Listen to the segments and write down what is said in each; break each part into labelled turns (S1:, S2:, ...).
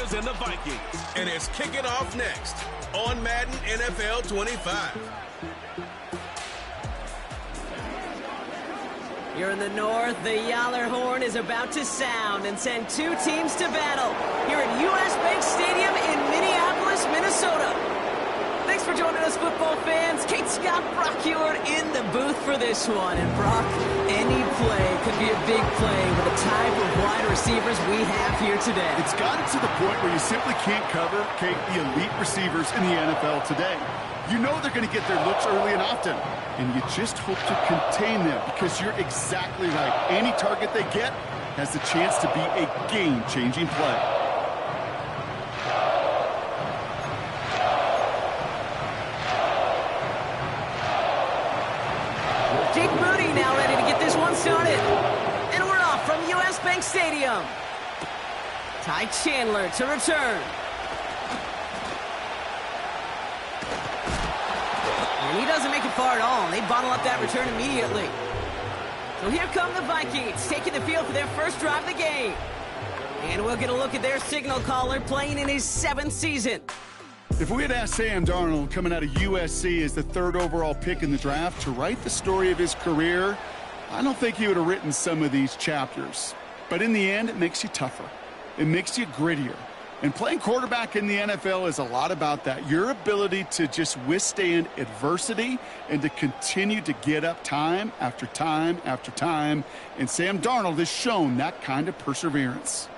S1: 49ers and the Vikings. And it's kicking off next on Madden NFL 25.
S2: Here in the north, the Yaller horn is about to sound and send two teams to battle here at U.S. Bank Stadium in Minneapolis, Minnesota. Thanks for joining us, football fans. Kate Scott, Brock Huard in the booth for this one. And Brock, any play could be a big play with the type of wide receivers we have here today.
S3: It's gotten to the point where you simply can't cover, Kate, the elite receivers in the NFL today. You know they're going to get their looks early and often, and you just hope to contain them because you're exactly right. Any target they get has the chance to be a game-changing play.
S2: Jake Moody now ready to get this one started. And we're off from U.S. Bank Stadium. Ty Chandler to return. And he doesn't make it far at all. They bottle up that return immediately. So here come the Vikings, taking the field for their first drive of the game. And we'll get a look at their signal caller playing in his 7th season.
S3: If we had asked Sam Darnold, coming out of USC as the 3rd overall pick in the draft, to write the story of his career, I don't think he would have written some of these chapters. But in the end, it makes you tougher. It makes you grittier. And playing quarterback in the NFL is a lot about that. Your ability to just withstand adversity and to continue to get up time after time after time. And Sam Darnold has shown that kind of perseverance.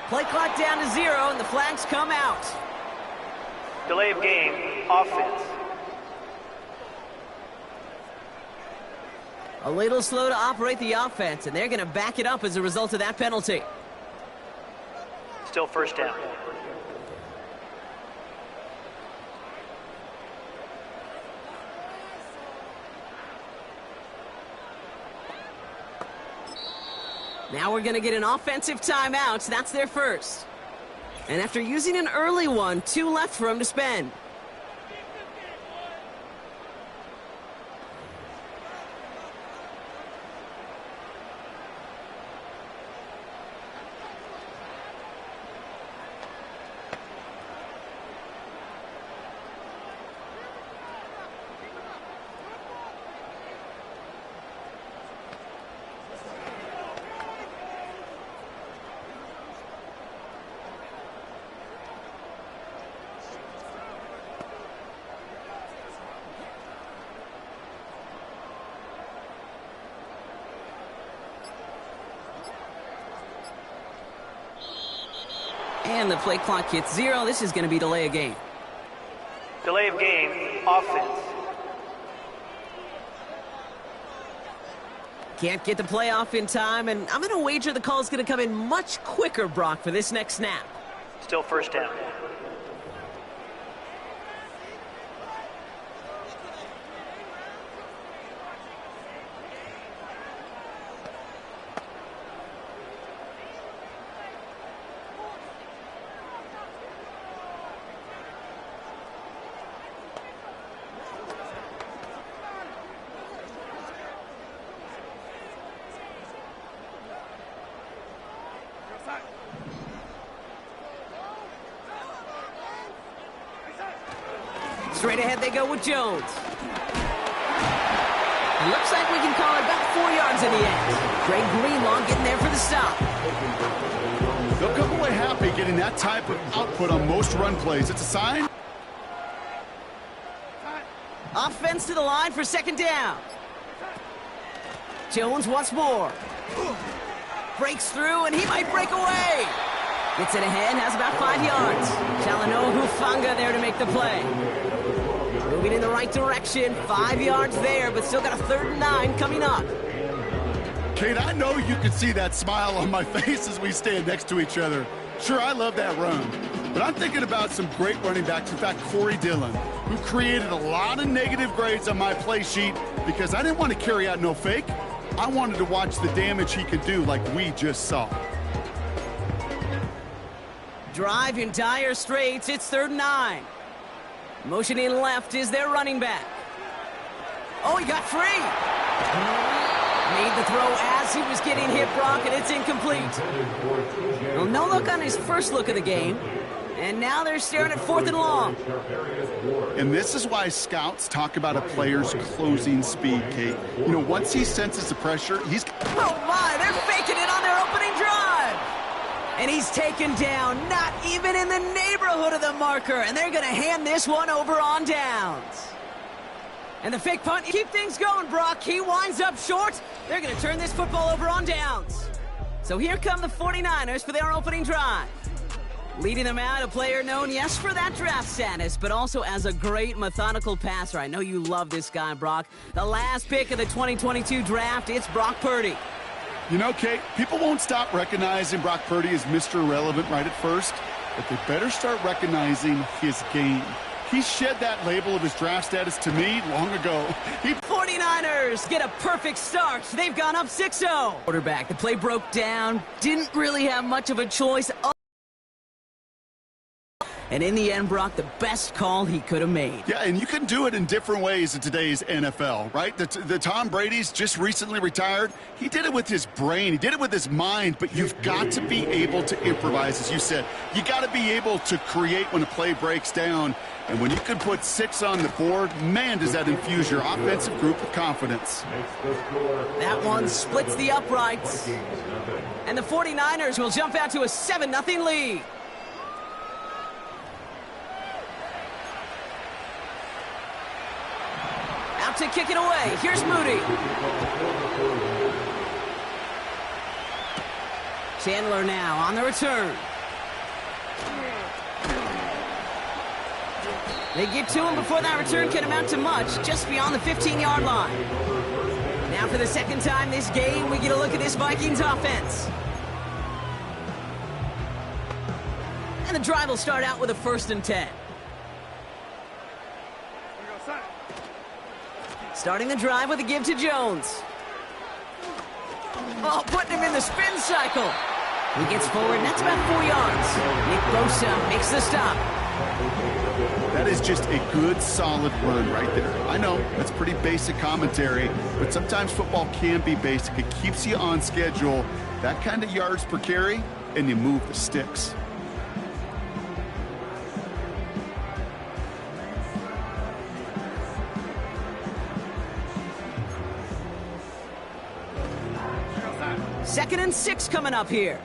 S2: Play clock down to 0, and the flags come out.
S4: Delay of game, offense.
S2: A little slow to operate the offense, and they're going to back it up as a result of that penalty.
S4: Still first down.
S2: Now we're going to get an offensive timeout. That's their first. And after using an early one, 2 left for him to spend. And the play clock hits 0. This is going to be delay of game.
S4: Delay of game, offense.
S2: Can't get the play off in time, and I'm going to wager the call is going to come in much quicker, Brock, for this next snap.
S4: Still first down.
S2: Straight ahead they go with Jones. It looks like we can call it about 4 yards in the end. Greg Greenlaw getting there for the stop.
S3: They'll come away happy getting that type of output on most run plays. It's a sign.
S2: Offense to the line for 2nd down. Jones once more. Breaks through, and he might break away. Gets it ahead, has about 5 yards. Talanoa Hufanga there to make the play. Moving in the right direction, 5 yards there, but still got a 3rd and 9 coming up.
S3: Kate, I know you can see that smile on my face as we stand next to each other. Sure, I love that run, but I'm thinking about some great running backs. In fact, Corey Dillon, who created a lot of negative grades on my play sheet because I didn't want to carry out no fake. I wanted to watch the damage he could do like we just saw.
S2: Drive in dire straits. It's 3rd and 9. Motioning left is their running back. Oh, he got free. Made the throw as he was getting hit, Brock, and it's incomplete. Well, no look on his first look of the game. And now they're staring at 4th and long.
S3: And this is why scouts talk about a player's closing speed, Kate. You know, once he senses the pressure, he's...
S2: Oh, my, they're faking it on their opening drive. And he's taken down, not even in the neighborhood of the marker. And they're going to hand this one over on downs. And the fake punt, keep things going, Brock. He winds up short. They're going to turn this football over on downs. So here come the 49ers for their opening drive. Leading them out, a player known, yes, for that draft status, but also as a great methodical passer. I know you love this guy, Brock. The last pick of the 2022 draft, it's Brock Purdy.
S3: You know, Kate, people won't stop recognizing Brock Purdy as Mr. Irrelevant right at first, but they better start recognizing his game. He shed that label of his draft status to me long ago.
S2: 49ers get a perfect start. They've gone up 6-0. Quarterback, the play broke down. Didn't really have much of a choice. And in the end, Brock, the best call he could have made.
S3: Yeah, and you can do it in different ways in today's NFL, right? The Tom Brady's just recently retired. He did it with his brain. He did it with his mind, but you've got to be able to improvise, as you said. You got to be able to create when a play breaks down. And when you can put 6 on the board, man, does that infuse your offensive group with confidence.
S2: That one splits the uprights. And the 49ers will jump out to a 7-0 lead. Out to kick it away. Here's Moody. Chandler now on the return. They get to him before that return can amount to much, just beyond the 15-yard line. Now for the second time this game, we get a look at this Vikings offense. And the drive will start out with a 1st and 10. Starting the drive with a give to Jones. Oh, putting him in the spin cycle. He gets forward, and that's about 4 yards. Nick Bosa makes the stop.
S3: That is just a good, solid run right there. I know, that's pretty basic commentary, but sometimes football can be basic. It keeps you on schedule. That kind of yards per carry, and you move the sticks.
S2: Second and 6 coming up here.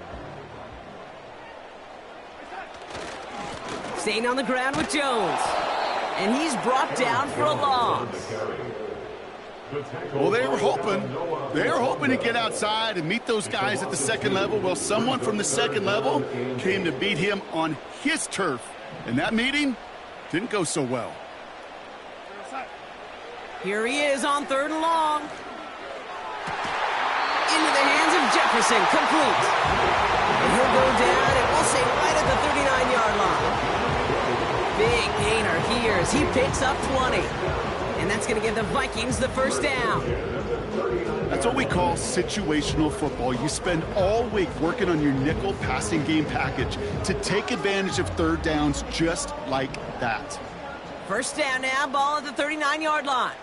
S2: Staying on the ground with Jones. And he's brought down for a loss.
S3: Well, they were hoping to get outside and meet those guys at the second level. Well, someone from the second level came to beat him on his turf. And that meeting didn't go so well.
S2: Here he is on 3rd and long. Into the hands of Jefferson, complete. And he'll go down, and we'll say right at the 39-yard line. Big gainer here as he picks up 20. And that's going to give the Vikings the 1st down.
S3: That's what we call situational football. You spend all week working on your nickel passing game package to take advantage of 3rd downs just like that.
S2: 1st down now, ball at the 39-yard line.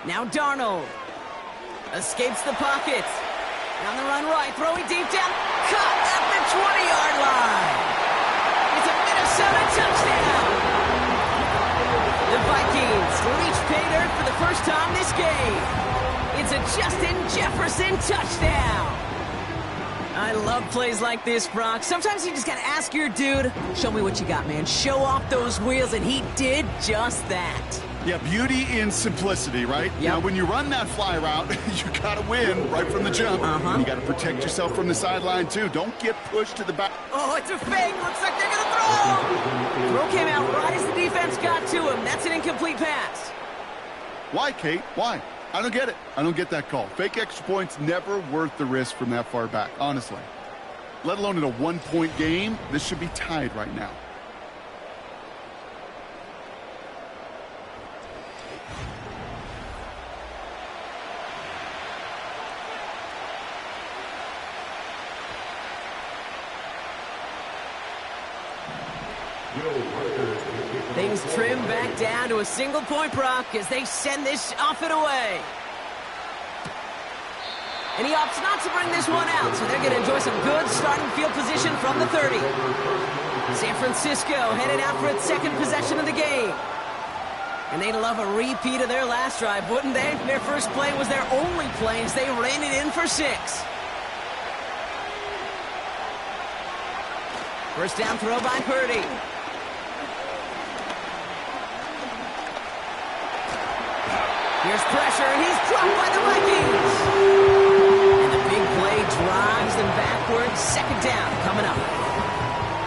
S2: Now Darnold escapes the pocket. On the run right, throwing deep down, cut at the 20-yard line. It's a Minnesota touchdown. The Vikings reach pay dirt for the first time this game. It's a Justin Jefferson touchdown. I love plays like this, Brock. Sometimes you just got to ask your dude, show me what you got, man. Show off those wheels, and he did just that.
S3: Yeah, beauty in simplicity, right?
S2: Yep.
S3: Now, when you run that fly route, you got to win right from the jump. You got to protect yourself from the sideline, too. Don't get pushed to the back.
S2: Oh, it's a fake. Looks like they're going to throw. Throw came out right as the defense got to him. That's an incomplete pass.
S3: Why, Kate? Why? I don't get it. I don't get that call. Fake extra points never worth the risk from that far back, honestly. let alone in a one-point game. This should be tied right now.
S2: Things trim back down to a single-point Brock as they send this off and away. And he opts not to bring this one out, so they're going to enjoy some good starting field position from the 30. San Francisco headed out for its second possession of the game. And they'd love a repeat of their last drive, wouldn't they? Their first play was their only play as they ran it in for 6. First down throw by Purdy. Here's pressure, and he's dropped by the Vikings. And the big play drives them backwards. Second down coming up.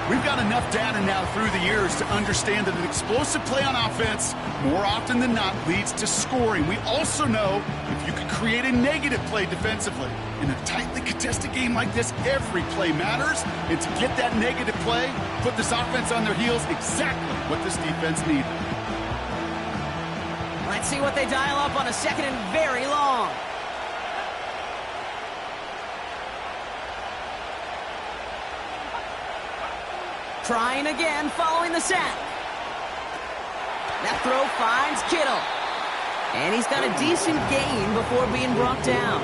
S3: We've got enough data now through the years to understand that an explosive play on offense more often than not leads to scoring. We also know if you can create a negative play defensively. In a tightly contested game like this, every play matters. And to get that negative play, put this offense on their heels, exactly what this defense needed.
S2: Let's see what they dial up on a second and very long. Trying again following the sack. That throw finds Kittle. And he's got a decent gain before being brought down.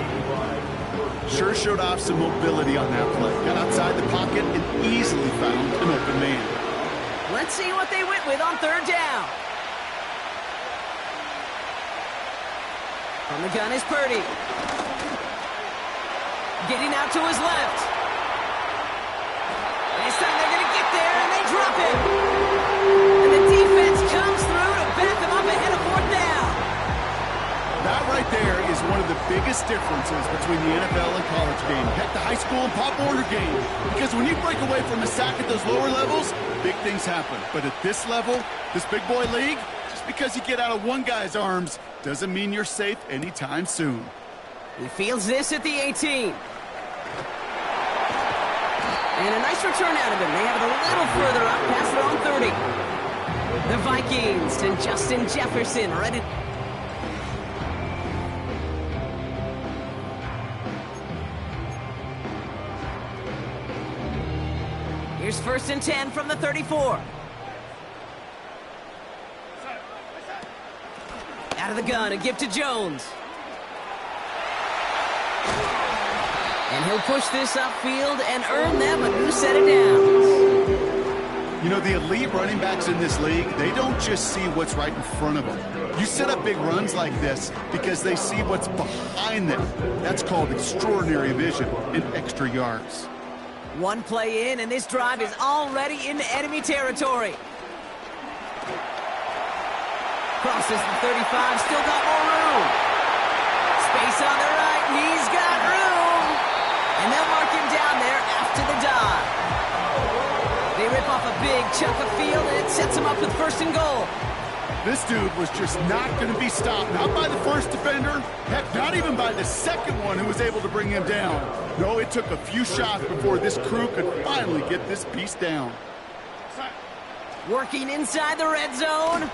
S3: Sure showed off some mobility on that play. Got outside the pocket and easily found an open man.
S2: Let's see what they went with on third down. From the gun is Purdy. Getting out to his left. This time they're going to get there, and they drop it. And the defense comes through to back them up ahead of fourth down.
S3: That right there is one of the biggest differences between the NFL and college game. Heck, the high school and Pop Warner game. Because when you break away from a sack at those lower levels, big things happen. But at this level, this big boy league, just because you get out of one guy's arms doesn't mean you're safe anytime soon.
S2: He fields this at the 18. And a nice return out of him. They have it a little further up past their own 30. The Vikings and Justin Jefferson ready. Here's first and 10 from the 34. Out of the gun, a gift to Jones. And he'll push this upfield and earn them a new set of downs.
S3: You know, the elite running backs in this league, they don't just see what's right in front of them. You set up big runs like this because they see what's behind them. That's called extraordinary vision and extra yards.
S2: One play in, and this drive is already into enemy territory. Crosses the 35, still got more room. Space on the right, and he's got room. And they'll mark him down there after the dive. They rip off a big chunk of field, and it sets him up with first and goal.
S3: This dude was just not going to be stopped. Not by the first defender. Heck, not even by the second one who was able to bring him down. No, it took a few shots before this crew could finally get this piece down.
S2: Working inside the red zone.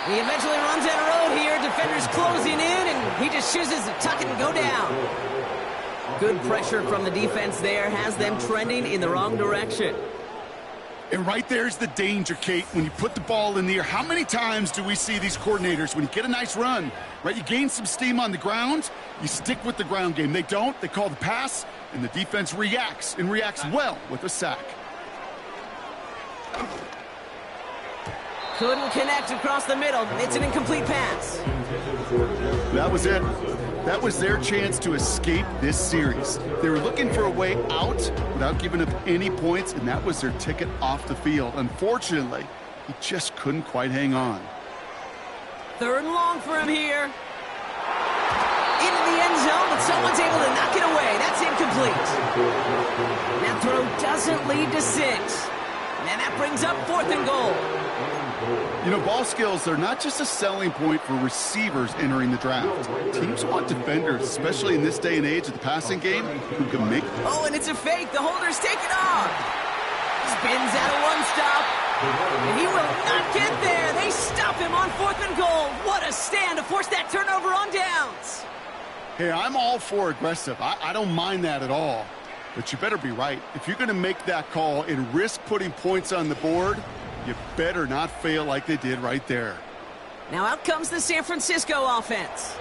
S2: He eventually runs out of road here. Defenders closing in, and he just chooses to tuck it and go down. Good pressure from the defense there has them trending in the wrong direction.
S3: And right there's the danger, Kate, when you put the ball in the air. How many times do we see these coordinators, when you get a nice run, right, you gain some steam on the ground, you stick with the ground game. They don't. They call the pass, and the defense reacts, and reacts well with a sack.
S2: Couldn't connect across the middle. It's an incomplete pass.
S3: That was it. That was their chance to escape this series. They were looking for a way out without giving up any points, and that was their ticket off the field. Unfortunately, he just couldn't quite hang on.
S2: Third and long for him here. Into the end zone, but someone's able to knock it away. That's incomplete. That throw doesn't lead to 6. And that That brings up 4th and goal.
S3: You know, ball skills are not just a selling point for receivers entering the draft. Teams want defenders, especially in this day and age of the passing game, who can make...
S2: Oh, and it's a fake. The holder's taken off. Spins out of one stop. And he will not get there. They stop him on 4th and goal. What a stand to force that turnover on downs.
S3: Hey, I'm all for aggressive. I don't mind that at all. But you better be right. If you're going to make that call and risk putting points on the board, you better not fail like they did right there.
S2: Now out comes the San Francisco offense.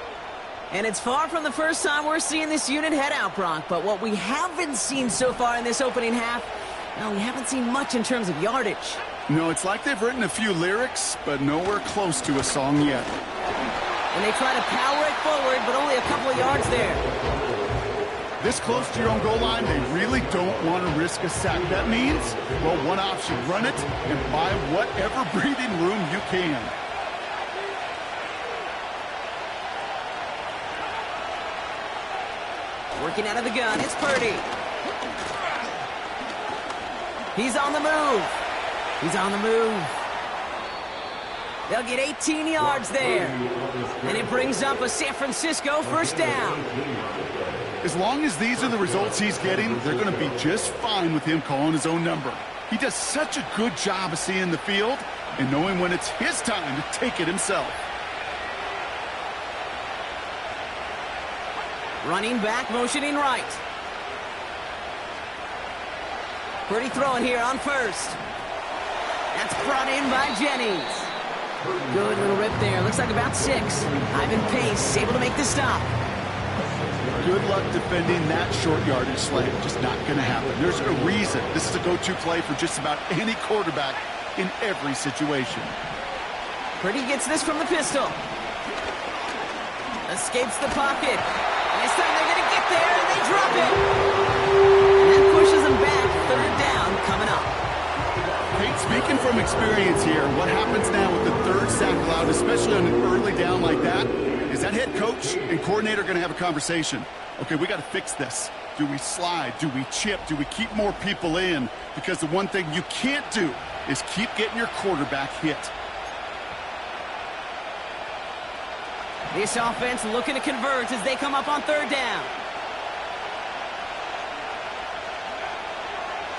S2: And it's far from the first time we're seeing this unit head out, Brock. But what we haven't seen so far in this opening half, well, we haven't seen much in terms of yardage.
S3: No, it's like they've written a few lyrics, but nowhere close to a song yet.
S2: And they try to power it forward, but only a couple of yards there.
S3: This close to your own goal line, they really don't want to risk a sack. That means, well, one option, run it and buy whatever breathing room you can.
S2: Working out of the gun, it's Purdy. He's on the move. He's on the move. They'll get 18 yards there. And it brings up a San Francisco first down.
S3: As long as these are the results he's getting, they're going to be just fine with him calling his own number. He does such a good job of seeing the field and knowing when it's his time to take it himself.
S2: Running back, motioning right. Purdy throwing here on first. That's brought in by Jennings. Good little rip there. Looks like about 6. Ivan Pace able to make the stop.
S3: Good luck defending that short yardage slant. Just not going to happen. There's a reason this is a go-to play for just about any quarterback in every situation.
S2: Purdy gets this from the pistol. Escapes the pocket. And this time they're going to get there, and they drop it. And that pushes them back. 3rd down coming up.
S3: Hey, speaking from experience here, what happens now with the 3rd sack allowed, especially on an early down like that, is that head coach and coordinator going to have a conversation. Okay, we got to fix this. Do we slide? Do we chip? Do we keep more people in? Because the one thing you can't do is keep getting your quarterback hit.
S2: This offense looking to convert as they come up on 3rd down.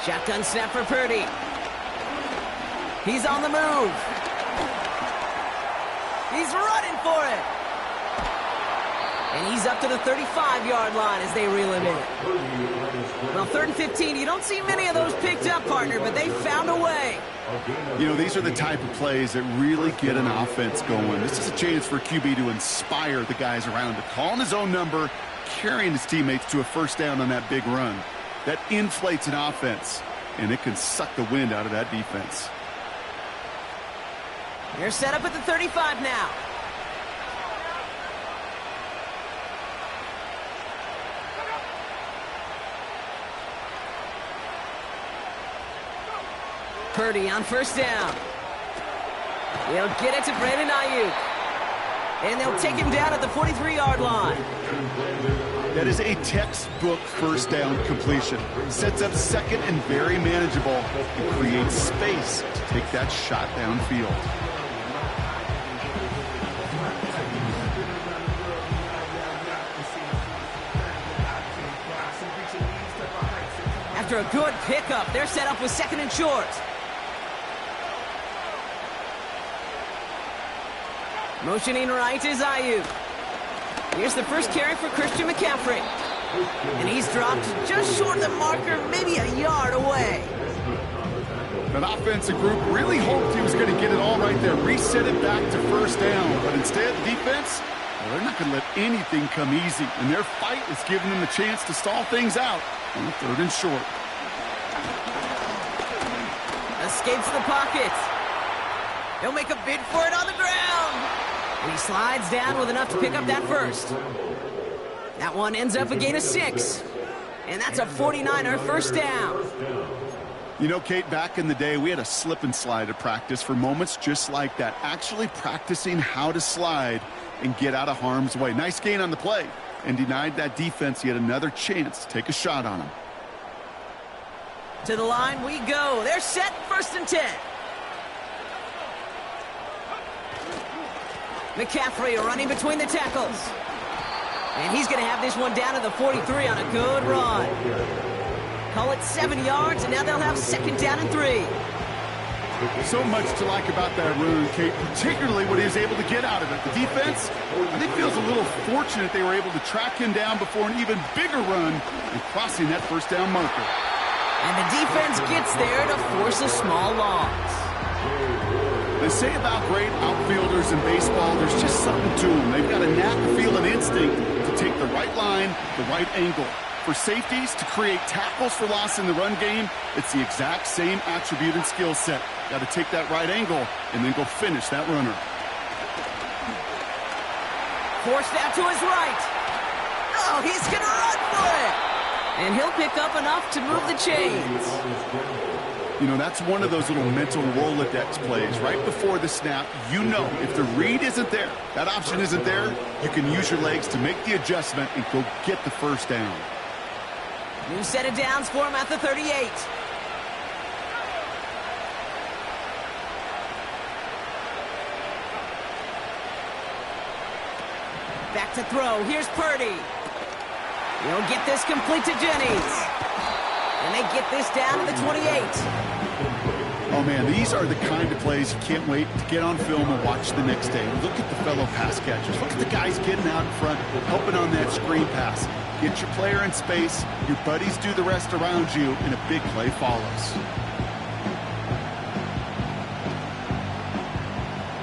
S2: Shotgun snap for Purdy. He's on the move. He's running for it. And he's up to the 35-yard line as they reel him in. Well, 3rd and 15, you don't see many of those picked up, partner, but they found a way.
S3: You know, these are the type of plays that really get an offense going. This is a chance for a QB to inspire the guys around him, calling his own number, carrying his teammates to a first down on that big run. That inflates an offense, and it can suck the wind out of that defense.
S2: They're set up at the 35 now. Purdy on first down. They'll get it to Brandon Ayuk. And they'll take him down at the 43-yard line.
S3: That is a textbook first down completion. Sets up second and very manageable and creates space to take that shot downfield.
S2: After a good pickup, they're set up with 2nd and short. Motioning right is Ayuk. Here's the first carry for Christian McCaffrey. And he's dropped just short of the marker, maybe a yard away.
S3: That offensive group really hoped he was going to get it all right there, reset it back to first down. But instead, the defense, well, they're not going to let anything come easy. And their fight is giving them a chance to stall things out on 3rd and short.
S2: Escapes the pocket. He'll make a bid for it on the ground. And he slides down with enough to pick up that first. That one ends up a gain of 6. And that's a 49er first down.
S3: You know, Kate, back in the day, we had a slip and slide at practice for moments just like that. Actually practicing how to slide and get out of harm's way. Nice gain on the play. And denied that defense yet another chance to take a shot on him.
S2: To the line we go. They're set, 1st and 10. McCaffrey running between the tackles. And he's going to have this one down to the 43 on a good run. Call it 7 yards, and now they'll have 2nd down and 3.
S3: So much to like about that run, Kate, particularly what he was able to get out of it. The defense, I think, feels a little fortunate they were able to track him down before an even bigger run and crossing that 1st down marker.
S2: And the defense gets there to force a small loss.
S3: They say about great outfielders in baseball, there's just something to them. They've got a knack, feel, and instinct to take the right line, the right angle. For safeties, to create tackles for loss in the run game, it's the exact same attribute and skill set. Got to take that right angle and then go finish that runner.
S2: Forced out to his right. Oh, he's going to run for it. And he'll pick up enough to move the chains.
S3: You know, that's one of those little mental Rolodex plays. Right before the snap, you know if the read isn't there, that option isn't there, you can use your legs to make the adjustment and go get the 1st down.
S2: New set of downs for him at the 38. Back to throw. Here's Purdy. He'll get this complete to Jennings. And they get this down to the 28.
S3: Oh, man, these are the kind of plays you can't wait to get on film and watch the next day. Look at the fellow pass catchers. Look at the guys getting out in front, helping on that screen pass. Get your player in space, your buddies do the rest around you, and a big play follows.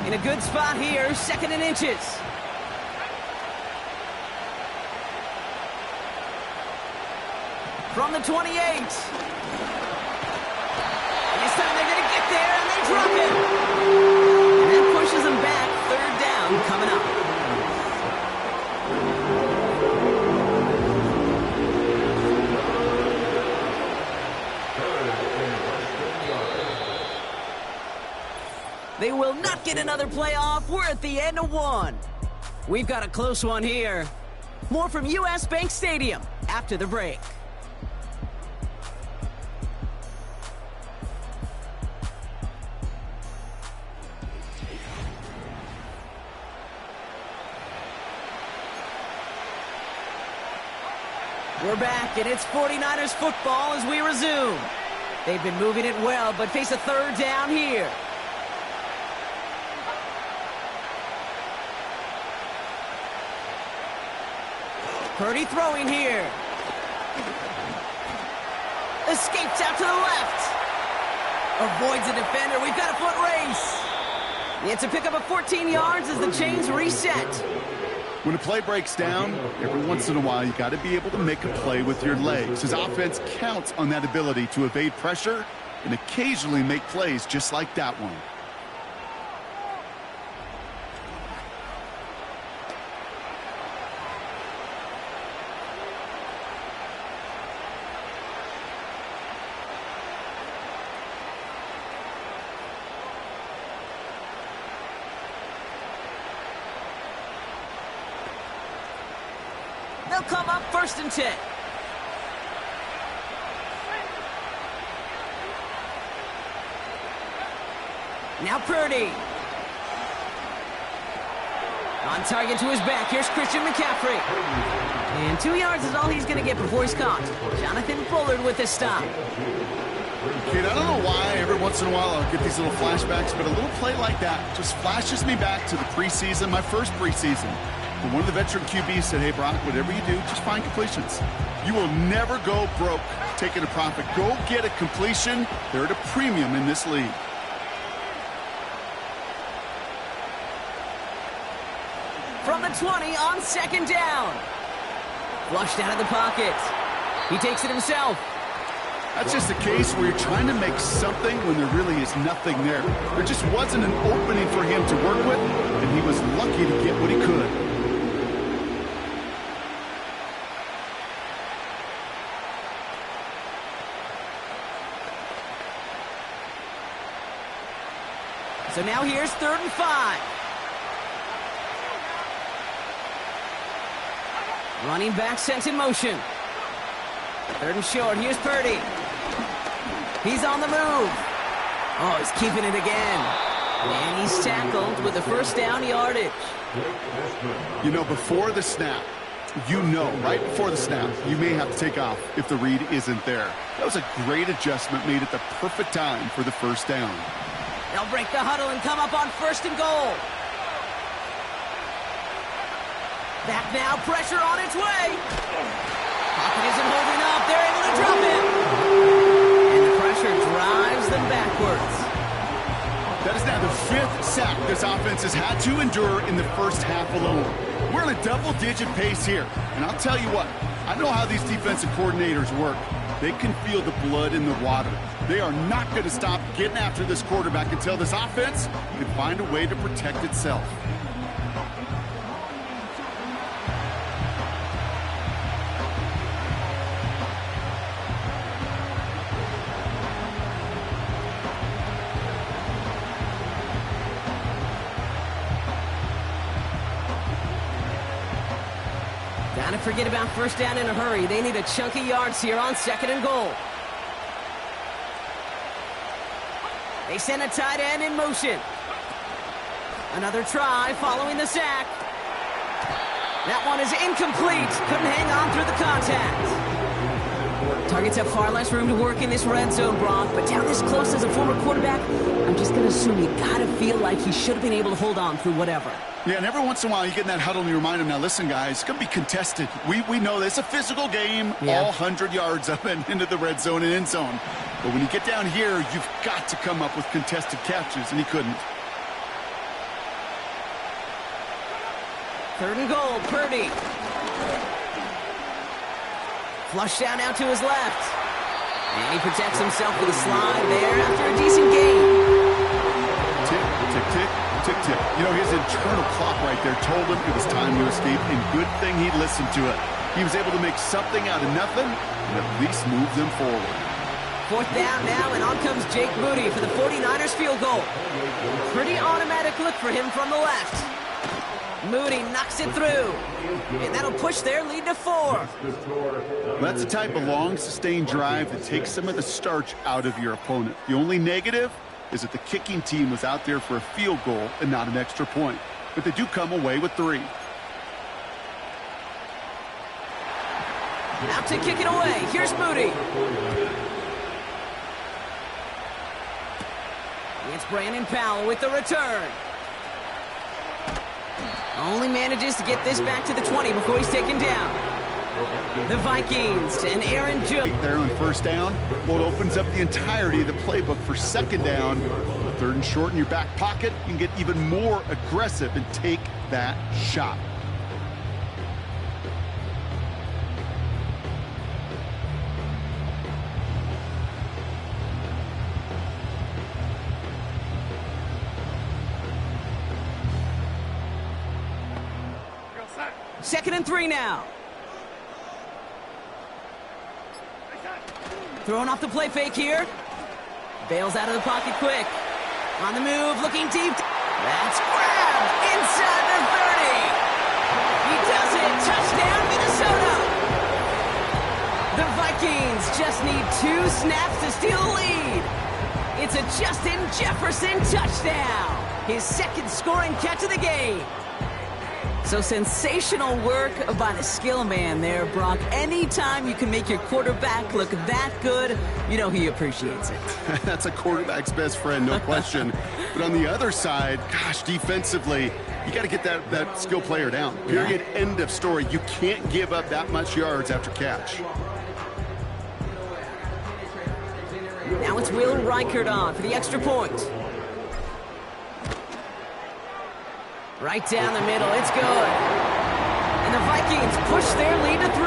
S2: In a good spot here, 2nd and inches. From the 28. And this time they're going to get there, and they drop it. And that pushes them back. 3rd down coming up. They will not get another play off. We're at the end of 1. We've got a close one here. More from U.S. Bank Stadium after the break. We're back, and it's 49ers football as we resume. They've been moving it well, but face a 3rd down here. Purdy throwing here. Escapes out to the left. Avoids a defender. We've got a foot race. It's a pickup of 14 yards as the chains reset.
S3: When a play breaks down, every once in a while, you got to be able to make a play with your legs. His offense counts on that ability to evade pressure and occasionally make plays just like that one.
S2: They'll come up 1st and 10. Now Purdy. On target to his back. Here's Christian McCaffrey. And 2 yards is all he's going to get before he's caught. Jonathan Bullard with the stop.
S3: Kid, I don't know why every once in a while I'll get these little flashbacks, but a little play like that just flashes me back to the preseason, my first preseason. But one of the veteran QBs said, hey, Brock, whatever you do, just find completions. You will never go broke taking a profit. Go get a completion. They're at a premium in this league.
S2: From the 20 on 2nd down. Flushed out of the pocket. He takes it himself.
S3: That's just a case where you're trying to make something when there really is nothing there. There just wasn't an opening for him to work with, and he was lucky to get what he could.
S2: So now here's 3rd and 5. Running back sent in motion. 3rd and short. Here's Purdy. He's on the move. Oh, he's keeping it again. And he's tackled with the first down yardage.
S3: You know, before the snap, right before the snap, you may have to take off if the read isn't there. That was a great adjustment made at the perfect time for the first down.
S2: They'll break the huddle and come up on 1st and goal. Back now, pressure on its way. Pocket isn't holding up. They're able to drop him. And the pressure drives them backwards.
S3: That is now the 5th sack this offense has had to endure in the first half alone. We're in a double-digit pace here. And I'll tell you what, I know how these defensive coordinators work. They can feel the blood in the water. They are not going to stop getting after this quarterback until this offense can find a way to protect itself.
S2: Gotta forget about first down in a hurry. They need a chunky yards here on 2nd and goal. They send a tight end in motion. Another try following the sack. That one is incomplete. Couldn't hang on through the contact. Targets have far less room to work in this red zone, Brock, but down this close as a former quarterback, I'm just going to assume you got to feel like he should have been able to hold on through whatever.
S3: Yeah, and every once in a while you get in that huddle and you remind them, now listen, guys, it's going to be contested. We know this. It's a physical game, all 100 yards up and into the red zone and end zone. But when you get down here, you've got to come up with contested catches, and he couldn't.
S2: 3rd and goal, Purdy. Flush down out to his left. And he protects himself with a slide there after a decent gain.
S3: Tick, tick, tick, tick, tick. You know, his internal clock right there told him it was time to escape, and good thing he listened to it. He was able to make something out of nothing and at least move them forward.
S2: 4th down now, and on comes Jake Moody for the 49ers field goal. Pretty automatic look for him from the left. Moody knocks it through, and that'll push their lead to 4.
S3: That's the type of long, sustained drive that takes some of the starch out of your opponent. The only negative is that the kicking team was out there for a field goal and not an extra point. But they do come away with 3.
S2: Out to kick it away. Here's Moody. It's Brandon Powell with the return. Only manages to get this back to the 20 before he's taken down. The Vikings and Aaron Jones.
S3: There on 1st down, well, it opens up the entirety of the playbook for 2nd down. 3rd and short in your back pocket, you can get even more aggressive and take that shot.
S2: Second and 3 now. Throwing off the play fake here. Bails out of the pocket quick. On the move, looking deep. That's grabbed inside the 30. He does it. Touchdown, Minnesota. The Vikings just need 2 snaps to steal the lead. It's a Justin Jefferson touchdown. His 2nd scoring catch of the game. So sensational work by the skill man there, Brock. Anytime you can make your quarterback look that good, you know he appreciates it.
S3: That's a quarterback's best friend, no question. But on the other side, gosh, defensively, you got to get that skill player down. Period, end of story. You can't give up that much yards after catch.
S2: Now it's Will Reichert on for the extra point. Right down the middle, it's good. And the Vikings push their lead to 3.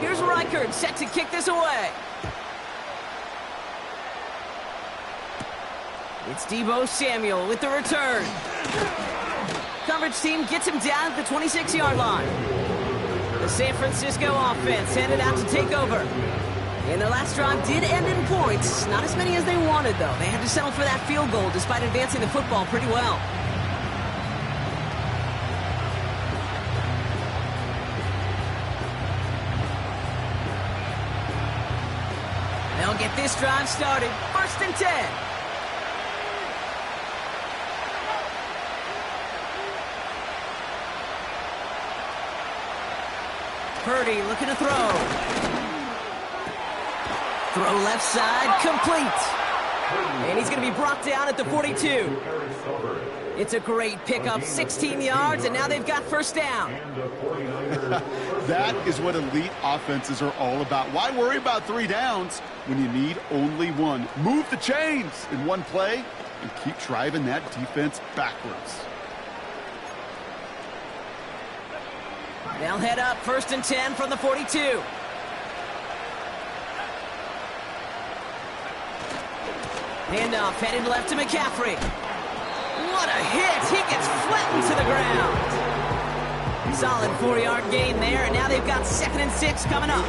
S2: Here's Reichert set to kick this away. It's Deebo Samuel with the return. Coverage team gets him down at the 26-yard line. The San Francisco offense headed out to take over. And their last drive did end in points. Not as many as they wanted, though. They had to settle for that field goal despite advancing the football pretty well. They'll get this drive started. 1st and 10. Purdy looking to throw. Throw left side, complete. And he's going to be brought down at the 42. It's a great pickup, 16 yards, and now they've got 1st down.
S3: That is what elite offenses are all about. Why worry about 3 downs when you need only 1? Move the chains in one play and keep driving that defense backwards.
S2: They'll head up 1st and 10 from the 42. Handoff headed left to McCaffrey. What a hit! He gets flattened to the ground. Solid 4-yard gain there, and now they've got 2nd and 6 coming up.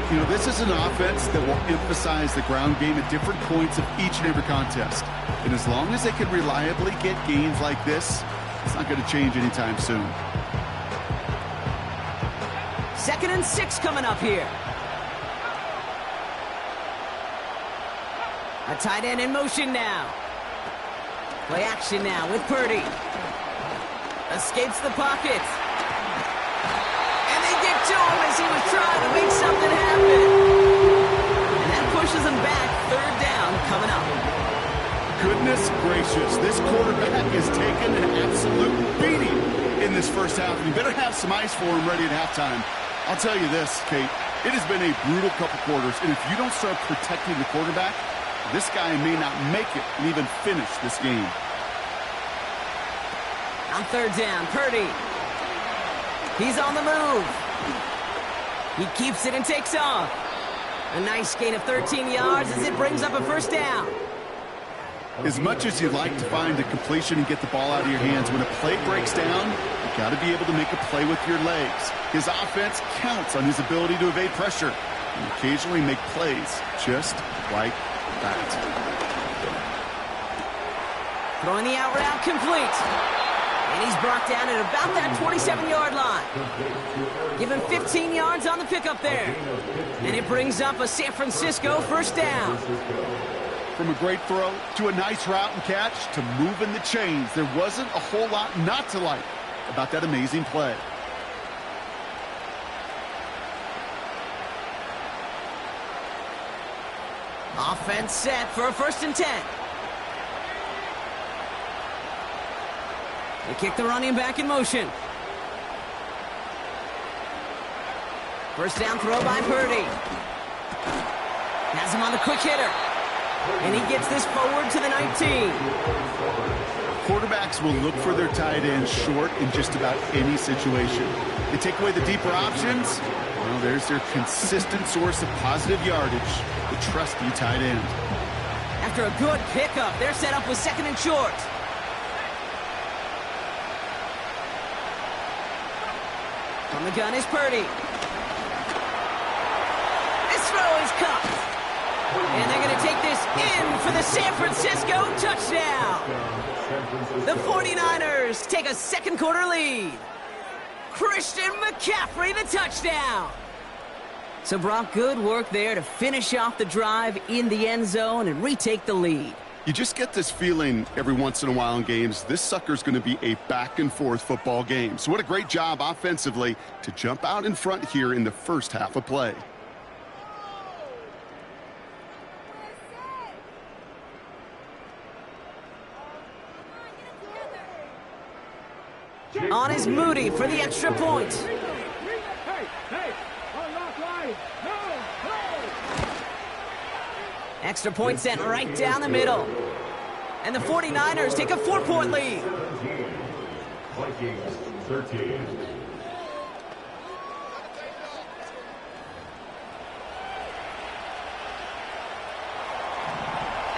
S3: You know, this is an offense that will emphasize the ground game at different points of each and every contest. And as long as they can reliably get gains like this, it's not going to change anytime soon.
S2: 2nd and 6 coming up here. A tight end in motion now. Play action now with Purdy. Escapes the pocket. And they get to him as he was trying to make something happen. And that pushes him back. 3rd down coming up.
S3: Goodness gracious, this quarterback has taken an absolute beating in this 1st half. And you better have some ice for him ready at halftime. I'll tell you this, Kate, it has been a brutal couple quarters, and if you don't start protecting the quarterback, this guy may not make it and even finish this game.
S2: On 3rd down, Purdy. He's on the move. He keeps it and takes off. A nice gain of 13 yards as it brings up a 1st down.
S3: As much as you'd like to find a completion and get the ball out of your hands, when a play breaks down, you've got to be able to make a play with your legs. His offense counts on his ability to evade pressure and occasionally make plays just like that.
S2: Throwing the out route complete. And he's brought down at about that 27-yard line. Give him 15 yards on the pickup there. And it brings up a San Francisco 1st down.
S3: From a great throw to a nice route and catch to moving the chains, there wasn't a whole lot not to like about that amazing play.
S2: Offense set for a 1st and 10. They kick the running back in motion. 1st down throw by Purdy. Has him on the quick hitter. And he gets this forward to the 19.
S3: Quarterbacks will look for their tight end short in just about any situation. They take away the deeper options. Well, there's their consistent source of positive yardage, the trusty tight end.
S2: After a good pickup, they're set up with 2nd and short. On the gun is Purdy. This throw is caught. And they're going to take this in for the San Francisco touchdown. The 49ers take a 2nd quarter lead. Christian McCaffrey, the touchdown. So, Brock, good work there to finish off the drive in the end zone and retake the lead.
S3: You just get this feeling every once in a while in games, this sucker's going to be a back-and-forth football game. So what a great job offensively to jump out in front here in the 1st half of play.
S2: On is Moody for the extra point. Extra point sent right down the middle. And the 49ers take a 4-point lead.
S5: Vikings 13.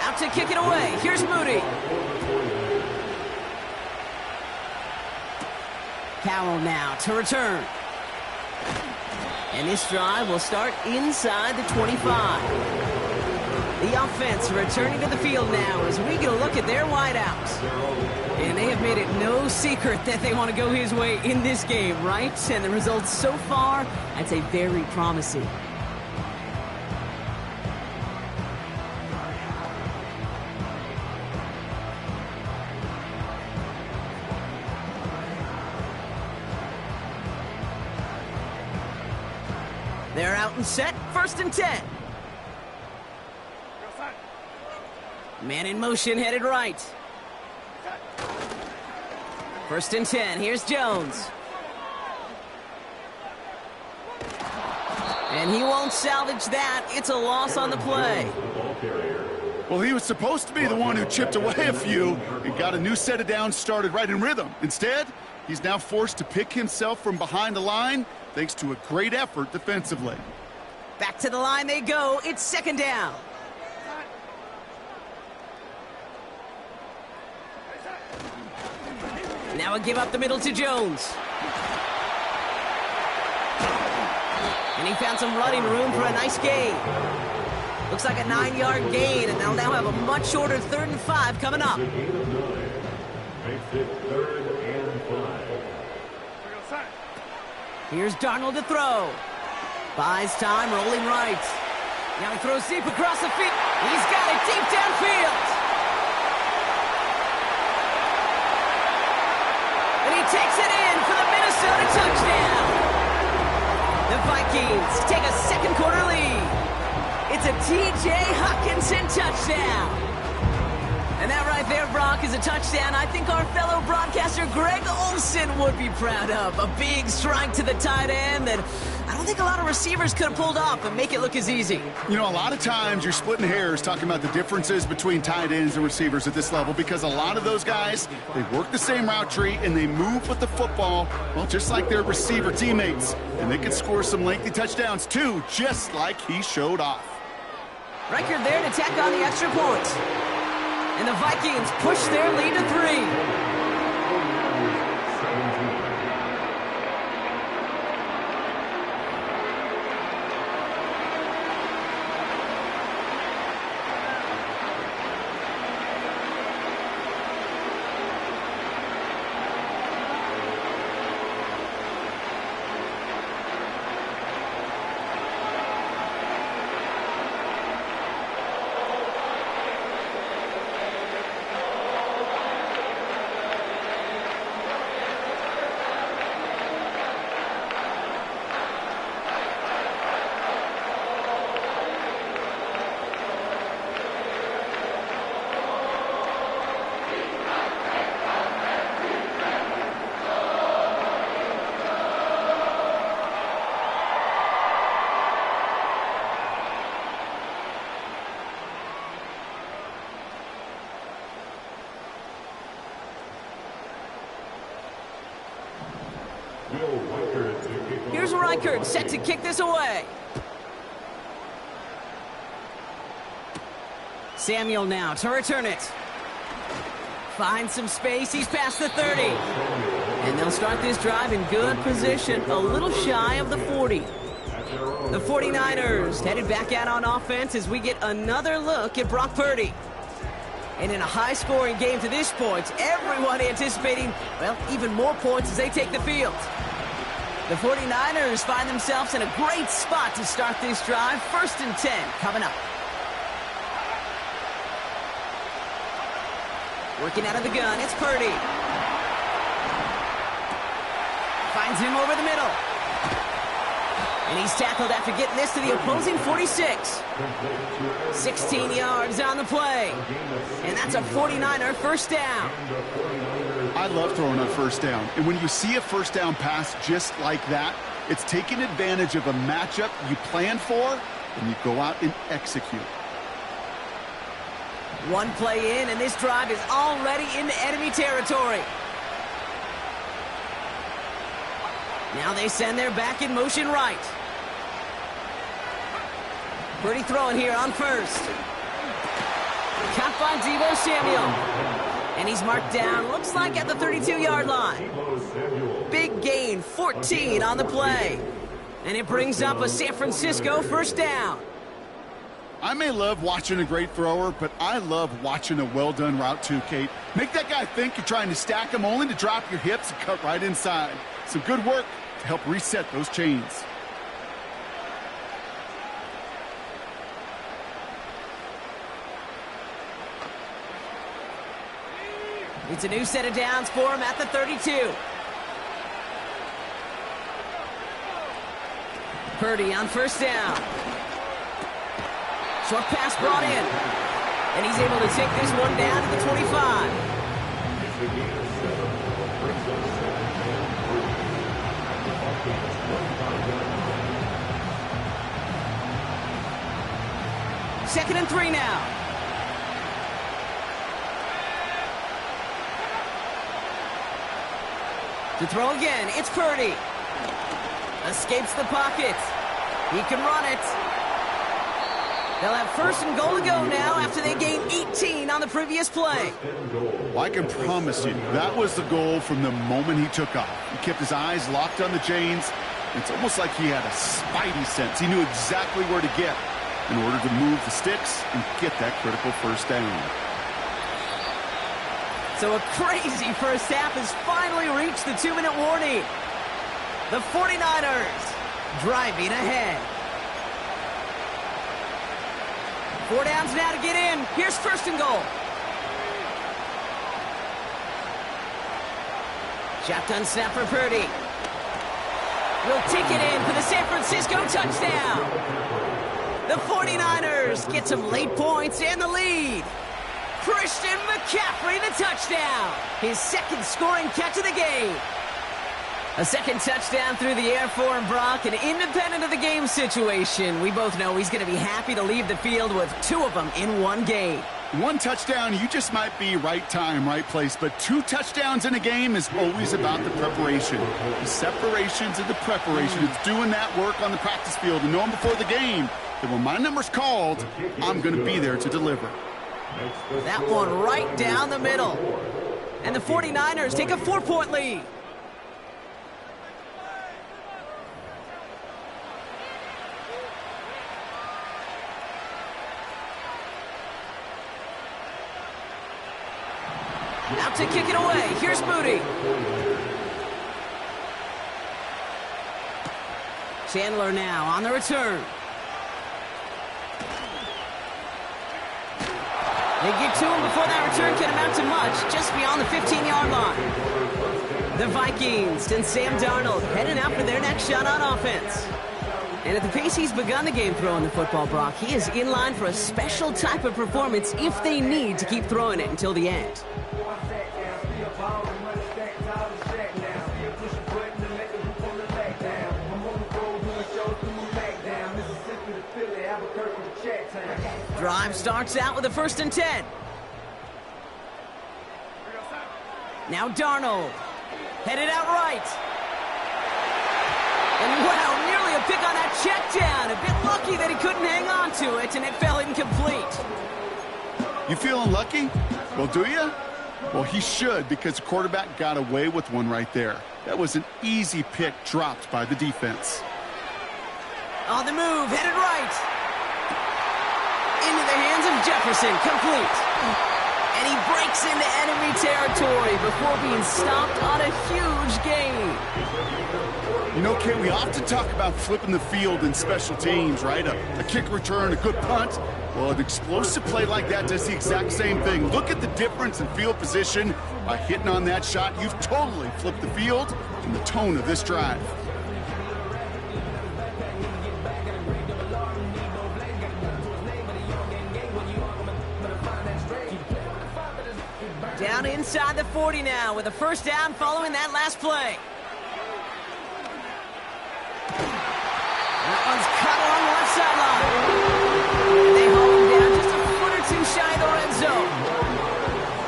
S2: Out to to kick it away. Here's Moody. Carroll now to return. And this drive will start inside the 25. The offense returning to the field now as we get a look at their wideouts. And they have made it no secret that they want to go his way in this game, right? And the results so far, I'd say very promising. They're out and set, 1st and 10. Man in motion, headed right. 1st and 10, here's Jones. And he won't salvage that. It's a loss on the play.
S3: Well, he was supposed to be the one who chipped away a few and got a new set of downs started right in rhythm. Instead, he's now forced to pick himself from behind the line thanks to a great effort defensively.
S2: Back to the line they go. It's 2nd down. Now a give up the middle to Jones. And he found some running room for a nice gain. Looks like a 9-yard gain, and they'll now have a much shorter 3rd and 5 coming up. Here's Darnold to throw. Buys time, rolling right. Now he throws deep across the field. He's got it deep downfield. And he takes it in for the Minnesota touchdown. The Vikings take a 2nd quarter lead. It's a T.J. Hockenson touchdown. And that right there, Brock, is a touchdown I think our fellow broadcaster Greg Olsen would be proud of. A big strike to the tight end that I don't think a lot of receivers could have pulled off and make it look as easy.
S3: You know, a lot of times you're splitting hairs talking about the differences between tight ends and receivers at this level because a lot of those guys, they work the same route tree and they move with the football, well, just like their receiver teammates. And they can score some lengthy touchdowns too, just like he showed off.
S2: Riker there to tack on the extra point. And the Vikings push their lead to 3. Here's Reichert set to kick this away. Samuel now to return it. Finds some space. He's past the 30. And they'll start this drive in good position, a little shy of the 40. The 49ers headed back out on offense as we get another look at Brock Purdy. And in a high-scoring game to this point, everyone anticipating, well, even more points as they take the field. The 49ers find themselves in a great spot to start this drive. 1st and 10 coming up. Working out of the gun, it's Purdy. Finds him over the middle. And he's tackled after getting this to the opposing 46. 16 yards on the play. And that's a 49er first down.
S3: I love throwing on 1st down. And when you see a 1st down pass just like that, it's taking advantage of a matchup you plan for, and you go out and execute.
S2: One play in, and this drive is already into enemy territory. Now they send their back in motion right. Purdy throwing here on 1st. Caught by Deebo Samuel. And he's marked down, looks like at the 32-yard line. Big gain, 14 on the play. And it brings up a San Francisco first down.
S3: I may love watching a great thrower, but I love watching a well-done route too, Kate. Make that guy think you're trying to stack him only to drop your hips and cut right inside. Some good work to help reset those chains.
S2: It's a new set of downs for him at the 32. Purdy on first down. Short pass brought in. And he's able to take this one down to the 25. Second and 3 now. To throw again, it's Purdy. Escapes the pocket. He can run it. They'll have first and goal to go now after they gained 18 on the previous play.
S3: Well, I can promise you, that was the goal from the moment he took off. He kept his eyes locked on the chains. It's almost like he had a spidey sense. He knew exactly where to get in order to move the sticks and get that critical first down.
S2: So a crazy first half has finally reached the 2-minute warning. The 49ers driving ahead. 4 downs now to get in. Here's first and goal. Shotgun snap for Purdy. Will take it in for the San Francisco touchdown. The 49ers get some late points and the lead. Christian McCaffrey, the touchdown. His second scoring catch of the game. A second touchdown through the air for him, Brock, and independent of the game situation, we both know he's going to be happy to leave the field with 2 of them in one game.
S3: 1 touchdown, you just might be right time, right place, but 2 touchdowns in a game is always about the preparation. The separations and the preparation. It's doing that work on the practice field and knowing before the game that when my number's called, I'm going to be there to deliver.
S2: That one right down the middle. And the 49ers take a 4-point lead. Out to kick it away. Here's Moody. Chandler now on the return. They get to him before that return can amount to much, just beyond the 15-yard line. The Vikings and Sam Darnold heading out for their next shot on offense. And at the pace he's begun the game throwing the football, Brock, he is in line for a special type of performance if they need to keep throwing it until the end. Drive starts out with a 1st and 10. Now Darnold. Headed out right. And wow, nearly a pick on that check down. A bit lucky that he couldn't hang on to it, and it fell incomplete.
S3: You feeling lucky? Well, do you? Well, he should, because the quarterback got away with one right there. That was an easy pick dropped by the defense.
S2: On the move, headed right. Into the hands of Jefferson, complete. And he breaks into enemy territory before being stopped on a huge gain.
S3: You know, Kate, we often talk about flipping the field in special teams, right? A kick return, a good punt. Well, an explosive play like that does the exact same thing. Look at the difference in field position. By hitting on that shot, you've totally flipped the field and the tone of this drive.
S2: Down inside the 40 now with a 1st down following that last play. That one's cut along the left sideline. And they haul him down just a foot or 2 shy of the red zone.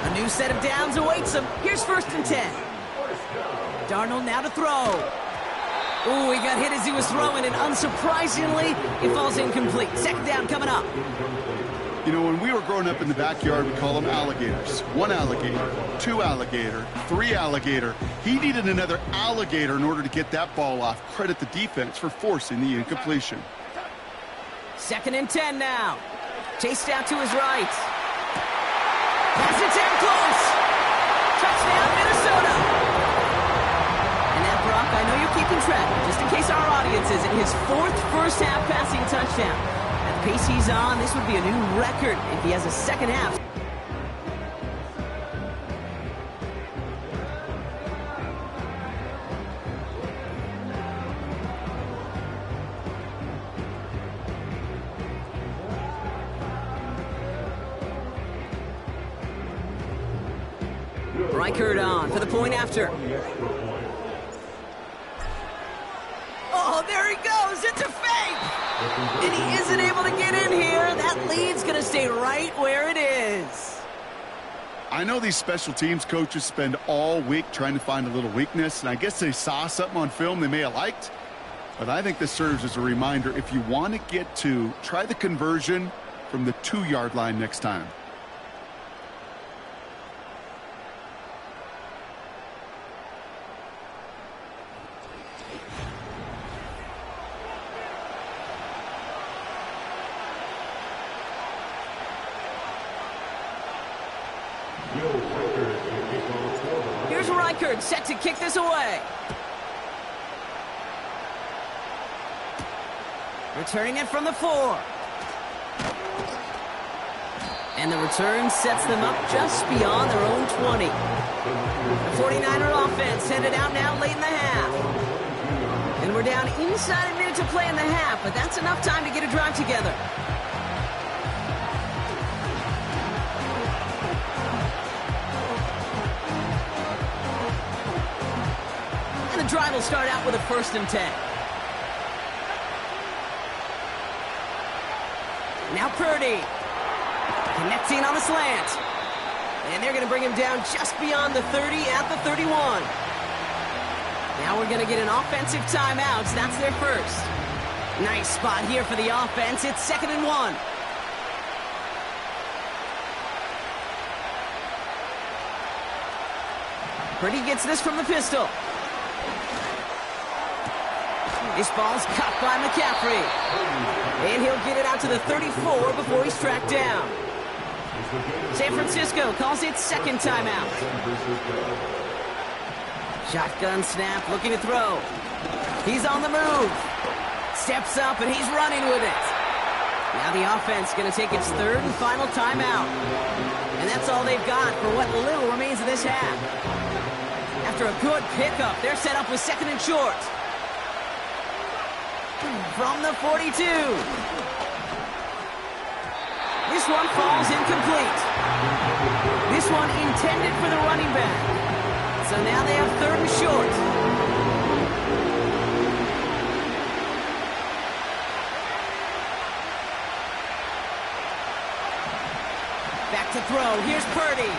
S2: A new set of downs awaits him. Here's 1st and 10. Darnold now to throw. Ooh, he got hit as he was throwing, and unsurprisingly, it falls incomplete. 2nd down coming up.
S3: You know, when we were growing up in the backyard, we call them alligators. 1 alligator, 2 alligator, 3 alligator. He needed another alligator in order to get that ball off. Credit the defense for forcing the incompletion.
S2: 2nd and 10 now. Chased out to his right. Pass it down close. Touchdown, Minnesota. And now, Brock, I know you're keeping track, just in case our audience isn't, his 4th first-half passing touchdown. At the pace he's on, this would be a new record if he has a second half. Reichert on for the point after. Oh, there he goes. It's a fake. And he isn't able to get in here. That lead's going to stay right where it is.
S3: I know these special teams coaches spend all week trying to find a little weakness, and I guess they saw something on film they may have liked. But I think this serves as a reminder, if you want to get 2, try the conversion from the 2-yard line next time.
S2: Here's Reichert set to kick this away. Returning it from the 4. And the return sets them up just beyond their own 20. The 49er offense headed out now late in the half. And we're down inside a minute to play in the half, but that's enough time to get a drive together. And the drive will start out with a 1st and 10. Now Purdy. Connecting on the slant. And they're going to bring him down just beyond the 30 at the 31. Now we're going to get an offensive timeout. That's their first. Nice spot here for the offense. It's 2nd and 1. Purdy gets this from the pistol. This ball's caught by McCaffrey. And he'll get it out to the 34 before he's tracked down. San Francisco calls it 2nd timeout. Shotgun snap, looking to throw. He's on the move. Steps up, and he's running with it. Now the offense going to take its 3rd and final timeout. And that's all they've got for what little remains of this half. After a good pickup, they're set up with 2nd and short. From the 42. This one falls incomplete. This one intended for the running back. So now they have 3rd and short. Back to throw. Here's Purdy.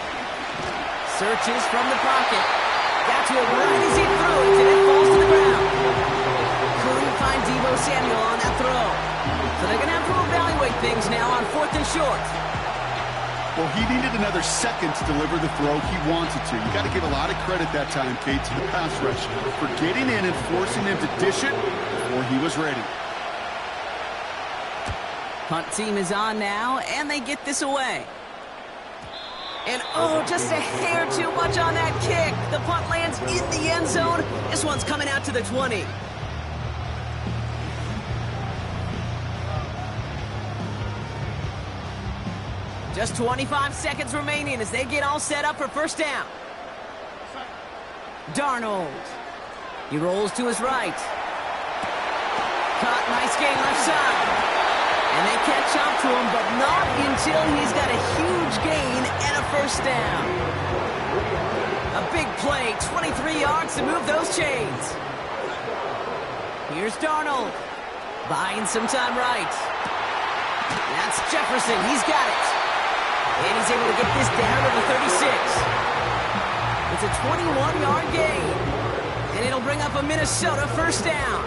S2: Searches from the pocket. Got to it right as he threw it, and it falls to the ground. Couldn't find Deebo Samuel on that throw. So they're going to have to evaluate things now on 4th and short.
S3: Well, he needed another second to deliver the throw he wanted to. You got to give a lot of credit that time, Kate, to the pass rush for getting in and forcing him to dish it before he was ready.
S2: Punt team is on now, and they get this away. And oh, just a hair too much on that kick. The punt lands in the end zone. This one's coming out to the 20. Just 25 seconds remaining as they get all set up for 1st down. Darnold. He rolls to his right. Caught, nice gain left side. And they catch up to him, but not until he's got a huge gain and a 1st down. A big play, 23 yards to move those chains. Here's Darnold. Buying some time right. That's Jefferson, he's got it. And he's able to get this down to the 36. It's a 21-yard gain. And it'll bring up a Minnesota 1st down.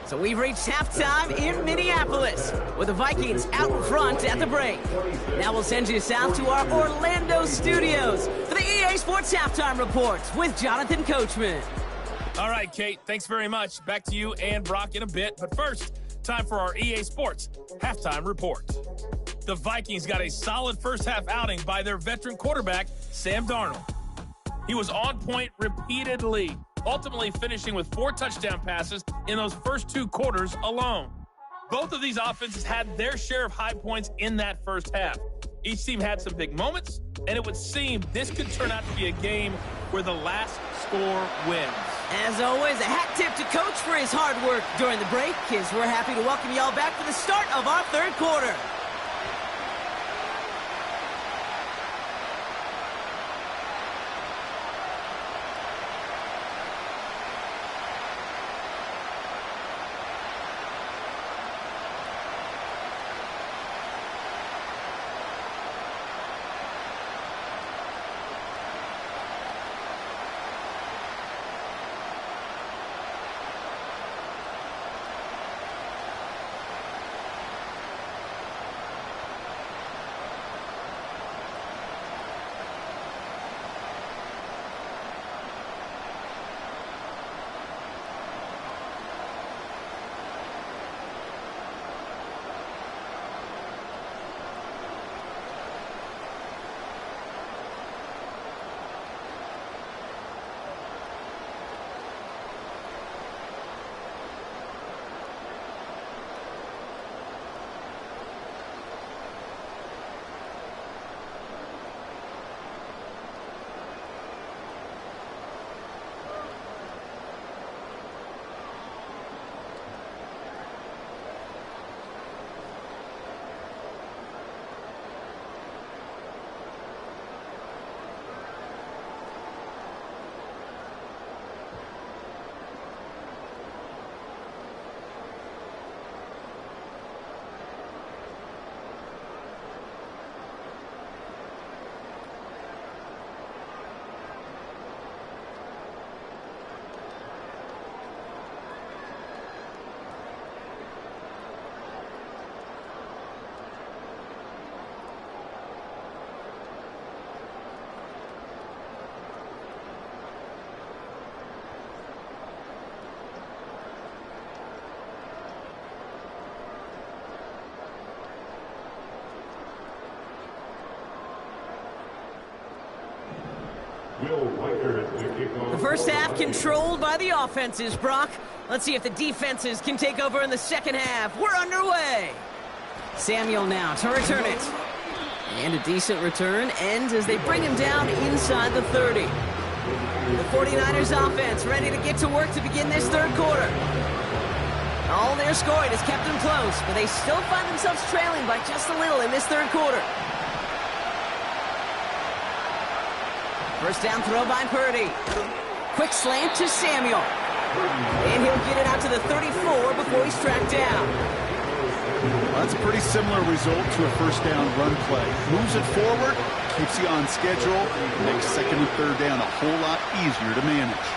S2: So we've reached halftime in Minneapolis, with the Vikings out in front at the break. Now we'll send you south to our Orlando studios for the EA Sports Halftime Report with Jonathan Coachman.
S5: All right, Kate, thanks very much. Back to you and Brock in a bit. But first, time for our EA Sports Halftime Report. The Vikings got a solid first-half outing by their veteran quarterback, Sam Darnold. He was on point repeatedly, ultimately finishing with 4 touchdown passes in those first 2 quarters alone. Both of these offenses had their share of high points in that first half. Each team had some big moments, and it would seem this could turn out to be a game where the last score wins.
S2: As always, a hat tip to Coach for his hard work during the break, as we're happy to welcome y'all back for the start of our third quarter. The first half controlled by the offenses, Brock. Let's see if the defenses can take over in the second half. We're underway. Samuel now to return it. And a decent return ends as they bring him down inside the 30. The 49ers offense ready to get to work to begin this third quarter. All their scoring has kept them close, but they still find themselves trailing by just a little in this third quarter. First down throw by Purdy. Quick slant to Samuel. And he'll get it out to the 34 before he's tracked down.
S3: Well, that's a pretty similar result to a first down run play. Moves it forward, keeps you on schedule, and makes second and third down a whole lot easier to manage.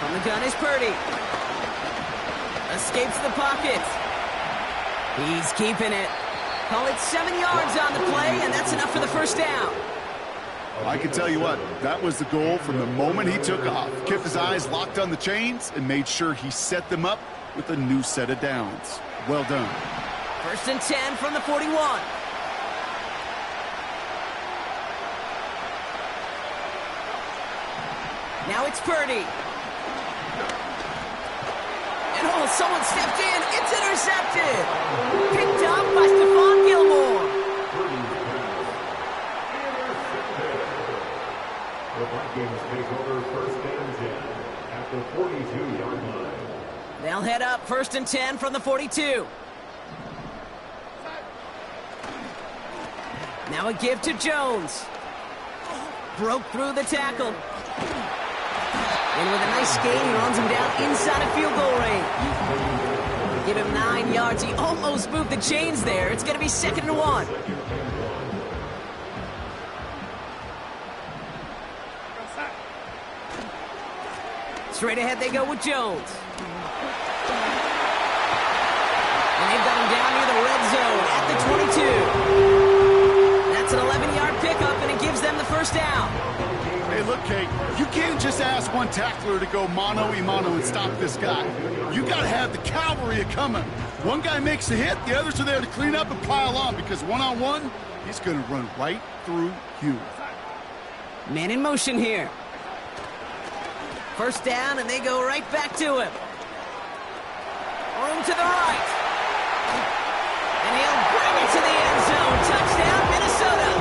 S2: From the gun is Purdy. Escapes the pocket. He's keeping it. Call it 7 yards on the play, and that's enough for the first down.
S3: I can tell you what, that was the goal from the moment he took off. Kept his eyes locked on the chains and made sure he set them up with a new set of downs. Well done.
S2: First and 10 from the 41. Now it's Purdy. And someone stepped in. It's intercepted. Picked up by Stephon Gilmore.
S6: The Vikings take over first and 10 at the 42-yard line.
S2: They'll head up first and 10 from the 42. Now a give to Jones. Broke through the tackle. And with a nice gain, he runs him down inside of field goal range. Give him 9 yards. He almost moved the chains there. It's going to be 2nd and 1. Straight ahead they go with Jones. And they've got him down near the red zone at the 22. That's an 11-yard pickup, and it gives them the first down.
S3: Hey, look, Kate, you can't just ask one tackler to go mano-a-mano and stop this guy. You got to have the cavalry coming. One guy makes a hit, the others are there to clean up and pile on, because one-on-one, he's going to run right through you.
S2: Man in motion here. First down, and they go right back to him. Room to the right. And he'll bring it to the end zone. Touchdown, Minnesota.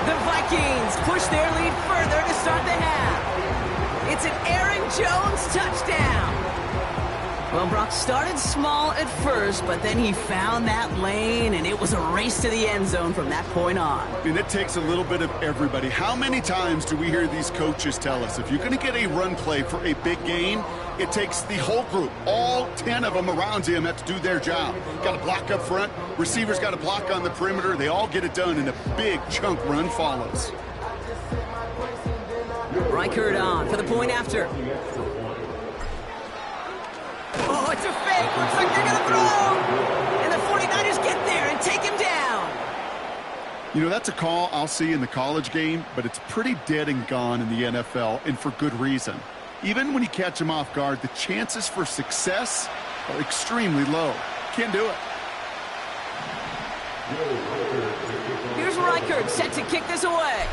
S2: The Vikings push their lead further to start the half. It's an Aaron Jones touchdown. Well, Brock started small at first, but then he found that lane, and it was a race to the end zone from that point on.
S3: And it takes a little bit of everybody. How many times do we hear these coaches tell us, if you're going to get a run play for a big gain, it takes the whole group, all 10 of them around him have to do their job. Got to block up front, receivers got to block on the perimeter. They all get it done, and a big chunk run follows.
S2: Reichert on for the point after. Oh, it's a fake. Looks like they're going to throw. And the 49ers get there and take him down.
S3: You know, that's a call I'll see in the college game, but it's pretty dead and gone in the NFL, and for good reason. Even when you catch him off guard, the chances for success are extremely low. Can't do it.
S2: Here's Reichert set to kick this away.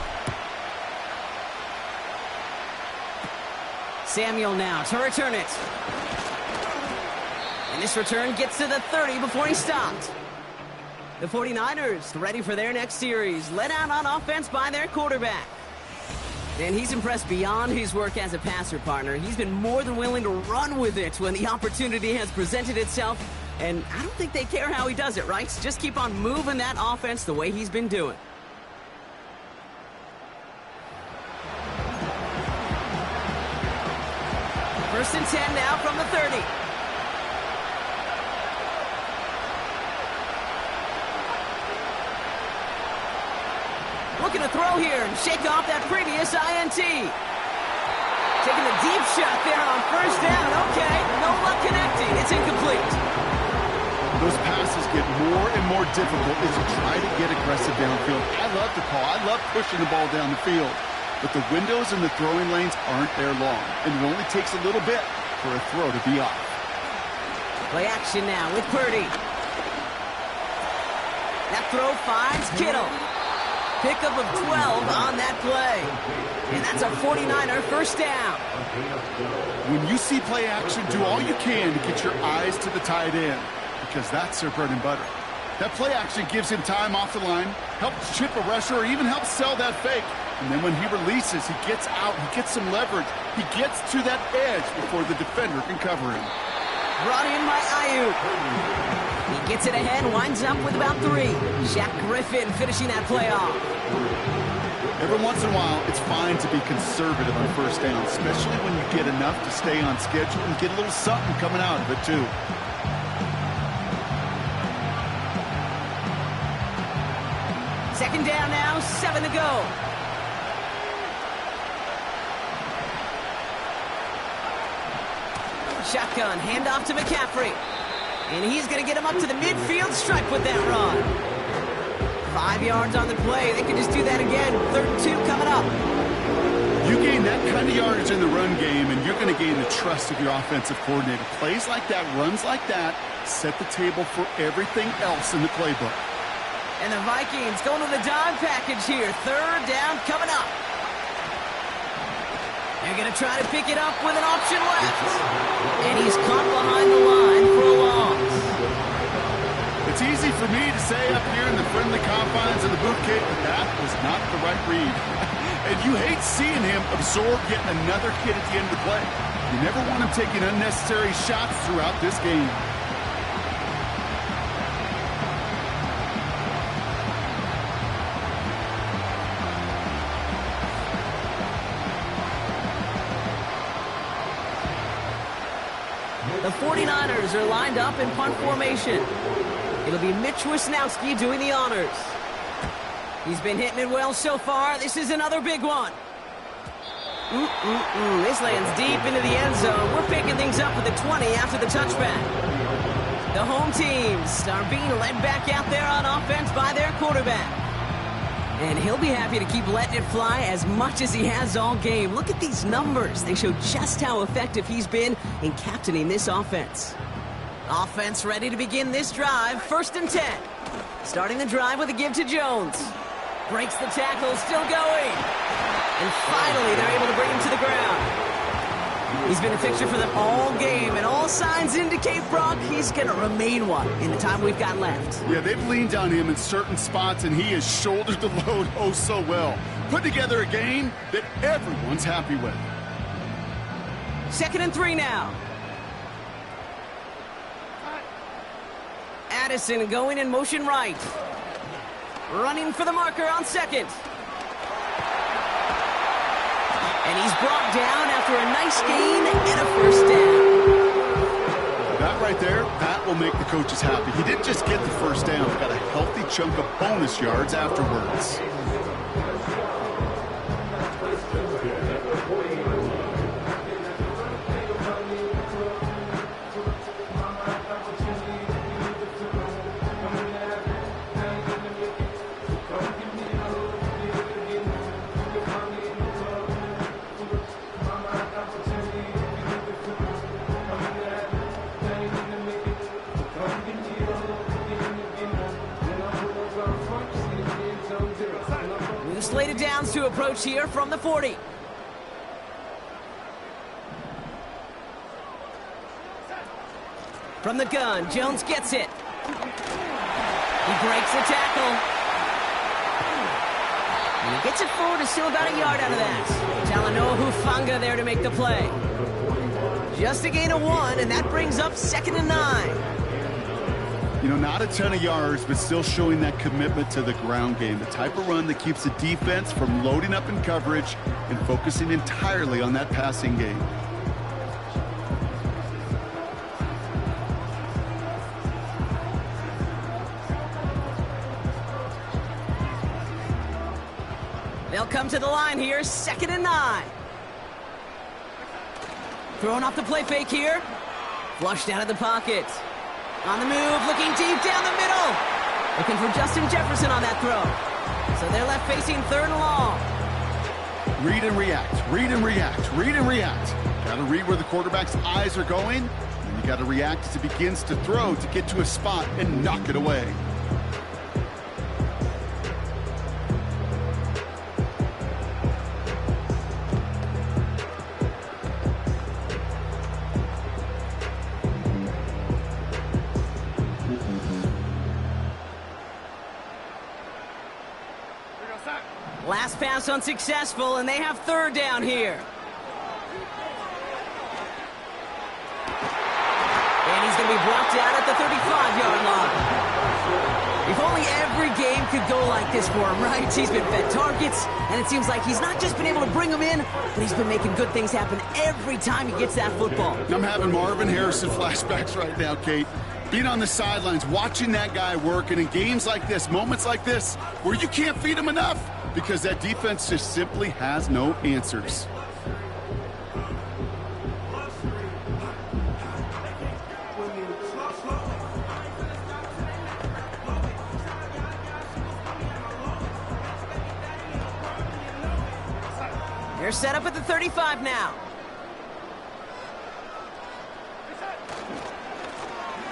S2: Samuel now to return it. And this return gets to the 30 before he stopped. The 49ers ready for their next series, led out on offense by their quarterback. And he's impressed beyond his work as a passer partner. He's been more than willing to run with it when the opportunity has presented itself. And I don't think they care how he does it, right? Just keep on moving that offense the way he's been doing. First and 10 now from the 30. Looking to throw here and shake off that previous INT. Taking a deep shot there on first down. Okay, no luck connecting. It's incomplete.
S3: Those passes get more and more difficult as you try to get aggressive downfield. I love the call. I love pushing the ball down the field. But the windows in the throwing lanes aren't there long. And it only takes a little bit for a throw to be off.
S2: Play action now with Purdy. That throw finds Kittle. Pickup of 12 on that play. And that's a 49er first down.
S3: When you see play action, do all you can to get your eyes to the tight end, because that's their bread and butter. That play action gives him time off the line, helps chip a rusher, or even helps sell that fake. And then when he releases, he gets out, he gets some leverage. He gets to that edge before the defender can cover him.
S2: Brought in by Ayuk. He gets it ahead, winds up with about 3. Shaq Griffin finishing that play off.
S3: Every once in a while, it's fine to be conservative on first down, especially when you get enough to stay on schedule and get a little something coming out of it, too.
S2: Second down now, 7 to go. Shotgun, handoff to McCaffrey. And he's going to get him up to the midfield stripe with that run. 5 yards on the play. They can just do that again. 3rd and 2 coming up.
S3: You gain that kind of yardage in the run game, and you're going to gain the trust of your offensive coordinator. Plays like that, runs like that, set the table for everything else in the playbook.
S2: And the Vikings going to the dog package here. 3rd down coming up. They're going to try to pick it up with an option left. And he's caught behind the line for a loss.
S3: It's easy for me to say up here in the friendly confines of the boot cave, but that was not the right read. And you hate seeing him absorb yet another hit at the end of the play. You never want him taking unnecessary shots throughout this game.
S2: The 49ers are lined up in punt formation. It'll be Mitch Wisnowski doing the honors. He's been hitting it well so far. This is another big one. This lands deep into the end zone. We're picking things up with the 20 after the touchback. The home teams are being led back out there on offense by their quarterback. And he'll be happy to keep letting it fly as much as he has all game. Look at these numbers. They show just how effective he's been in captaining this offense. Offense ready to begin this drive. 1st and 10. Starting the drive with a give to Jones. Breaks the tackle, still going. And finally, they're able to bring him to the ground. He's been a fixture for them all game, and all signs indicate, Brock, he's going to remain one in the time we've got left.
S3: Yeah, they've leaned on him in certain spots, and he has shouldered the load oh so well. Put together a game that everyone's happy with.
S2: 2nd and 3 now. Addison going in motion right. Running for the marker on 2nd. And he's brought down after a nice gain and a 1st down.
S3: That right there, that will make the coaches happy. He didn't just get the 1st down. He got a healthy chunk of bonus yards afterwards.
S2: Slated downs to approach here from the 40. From the gun, Jones gets it. He breaks the tackle. And he gets it forward, is still about a yard out of that. Talanoa Hufanga there to make the play. Just a gain of 1, and that brings up 2nd and 9.
S3: You know, not a ton of yards, but still showing that commitment to the ground game. The type of run that keeps the defense from loading up in coverage and focusing entirely on that passing game.
S2: They'll come to the line here, 2nd and 9. Throwing off the play fake here. Flushed out of the pocket. On the move, looking deep down the middle. Looking for Justin Jefferson on that throw. So they're left facing 3rd and long.
S3: Read and react, read and react, read and react. Got to read where the quarterback's eyes are going, and you got to react as he begins to throw to get to a spot and knock it away.
S2: Last pass unsuccessful, and they have 3rd down here. And he's going to be brought down at the 35-yard line. If only every game could go like this for him, right? He's been fed targets, and it seems like he's not just been able to bring them in, but he's been making good things happen every time he gets that football.
S3: I'm having Marvin Harrison flashbacks right now, Kate. Being on the sidelines, watching that guy work, and in games like this, moments like this, where you can't feed him enough, because that defense just simply has no answers.
S2: They're set up at the 35 now.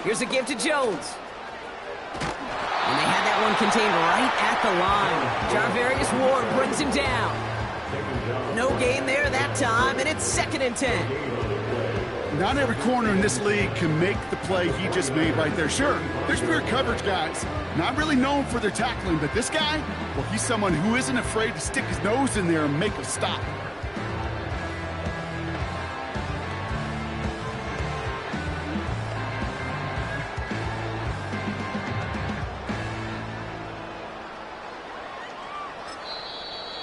S2: Here's a give to Jones. And they had that one contained right at the line. Jarvarius Ward brings him down. No gain there that time, and it's 2nd and 10.
S3: Not every corner in this league can make the play he just made right there. Sure, there's pure coverage guys, not really known for their tackling, but this guy, well, he's someone who isn't afraid to stick his nose in there and make a stop.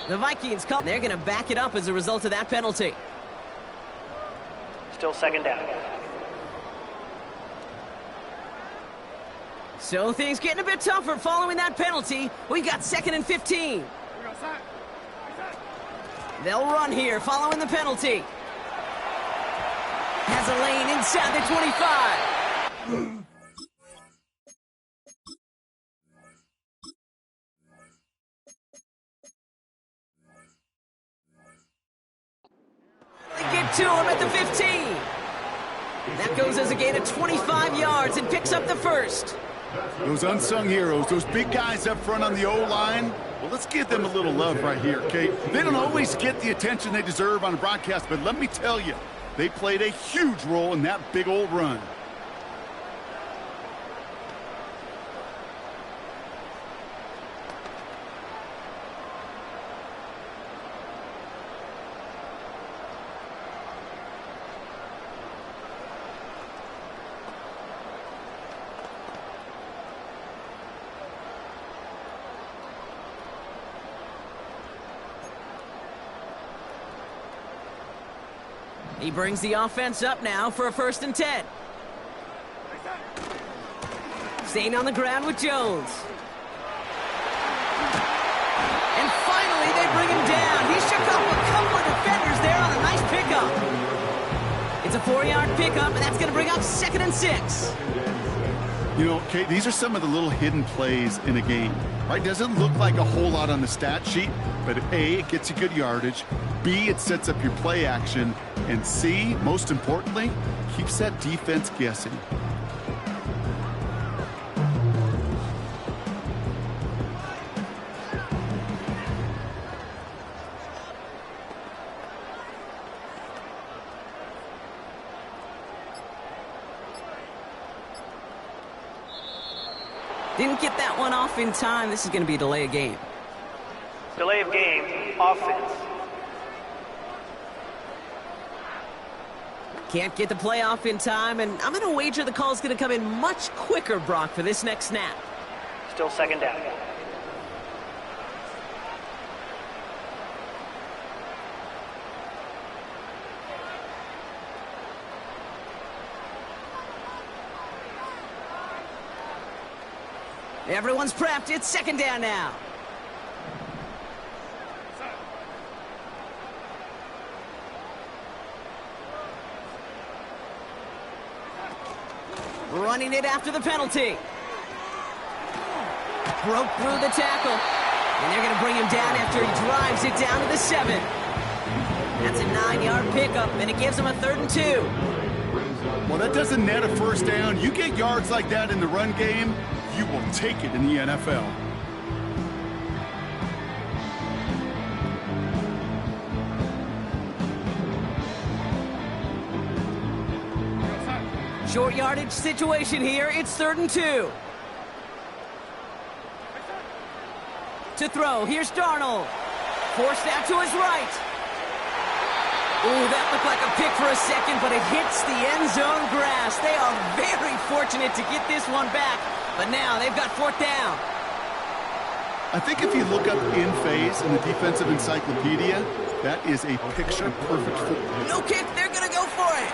S2: The Vikings call. They're going to back it up as a result of that penalty.
S4: Still 2nd down.
S2: So things getting a bit tougher following that penalty. We've got 2nd and 15. They'll run here following the penalty. Has a lane inside the 25. They get to him at the 15. That goes as a gain of 25 yards and picks up the first.
S3: Those unsung heroes, those big guys up front on the O-line, well, let's give them a little love right here, okay? They don't always get the attention they deserve on a broadcast, but let me tell you, they played a huge role in that big old run.
S2: He brings the offense up now for a 1st and 10. Staying on the ground with Jones. And finally, they bring him down. He shook off a couple of defenders there on a nice pickup. It's a 4-yard pickup, and that's going to bring up 2nd and 6.
S3: You know, Kate, these are some of the little hidden plays in a game, right? Doesn't look like a whole lot on the stat sheet, but A, it gets you good yardage, B, it sets up your play action, and C, most importantly, keeps that defense guessing.
S2: Didn't get that one off in time. This is going to be a delay of game.
S4: Delay of game, offense.
S2: Can't get the play off in time, and I'm going to wager the call is going to come in much quicker, Brock, for this next snap.
S4: Still 2nd down.
S2: Everyone's prepped. It's 2nd down now. Running it after the penalty. Broke through the tackle. And they're going to bring him down after he drives it down to the 7. That's a 9-yard pickup, and it gives him a 3rd and 2.
S3: Well, that doesn't net a 1st down. You get yards like that in the run game, you will take it in the NFL.
S2: Short yardage situation here. It's 3rd and 2. To throw. Here's Darnold. Forced out to his right. Ooh, that looked like a pick for a second, but it hits the end zone grass. They are very fortunate to get this one back, but now they've got 4th down.
S3: I think if you look up in phase in the defensive encyclopedia, that is a picture-perfect football.
S2: No kick. They're going to go for it.